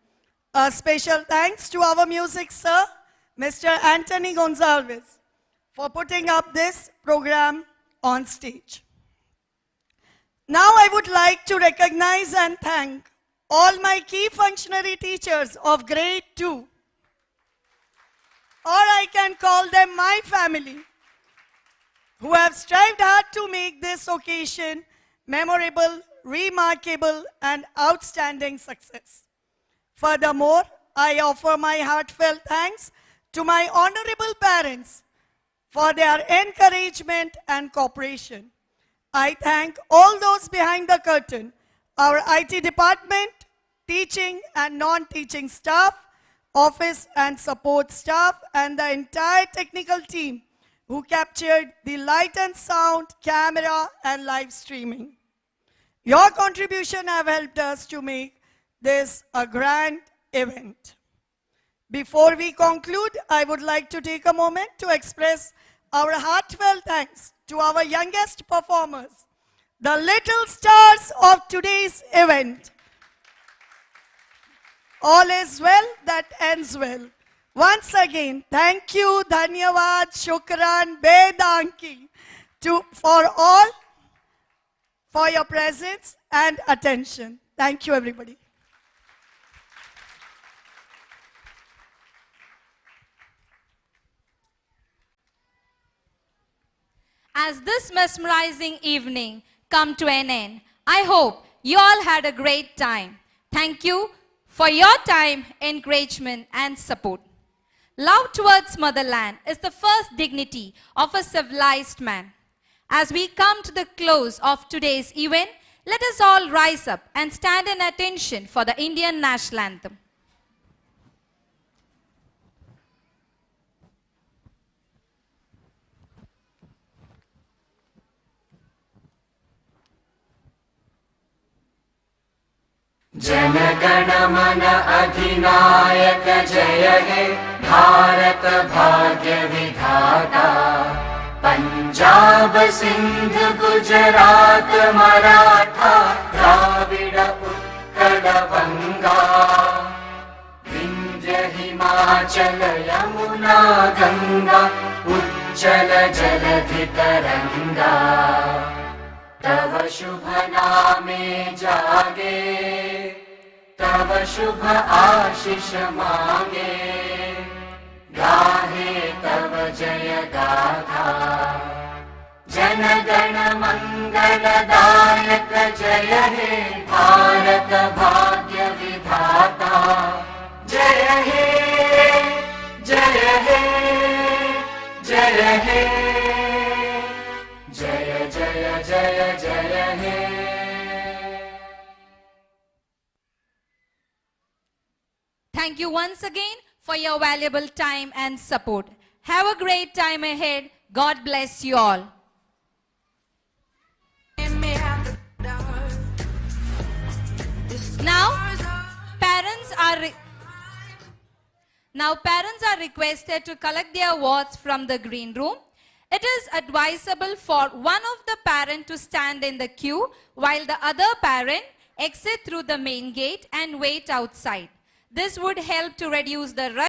A special thanks to our music sir, Mr. Anthony Gonzalez, for putting up this program on stage. Now I would like to recognize and thank all my key functionary teachers of grade 2, or I can call them my family, who have strived hard to make this occasion memorable, remarkable, and outstanding success. Furthermore, I offer my heartfelt thanks to my honorable parents for their encouragement and cooperation. I thank all those behind the curtain, our IT department, teaching and non-teaching staff, office and support staff, and the entire technical team who captured the light and sound, camera, and live streaming. Your contribution have helped us to make this a grand event. Before we conclude, I would like to take a moment to express our heartfelt thanks to our youngest performers, the little stars of today's event. All is well that ends well. Once again, thank you, dhanyavad, shukran, bedanki for all for your presence and attention. Thank you, everybody. as this mesmerizing evening come to an end, I hope you all had a great time. Thank you for your time, encouragement and support. Love towards motherland is the first dignity of a civilized man. As we come to the close of today's event, let us all rise up and stand in attention for the Indian national anthem. जनगण मन अधिनायक जय हे भारत भाग्य विधाता पंजाब सिंध गुजरात मराठा द्राविड उत्कल बंगा विंध्य हिमाचल यमुना गंगा उच्चल जलधि तरंगा तव शुभ नामे जागे तव शुभ आशीष मांगे गाहे तव जय गाथा जन गण मंगलदायक जय हे भारत भाग्य विधाता जय हे जय हे जय हे जय जय जय जय हे Thank you once again for your valuable time and support. Have a great time ahead. God bless you all. Now, parents are requested to collect their awards from the green room. It is advisable for one of the parent to stand in the queue while the other parent exit through the main gate and wait outside. This would help to reduce the rush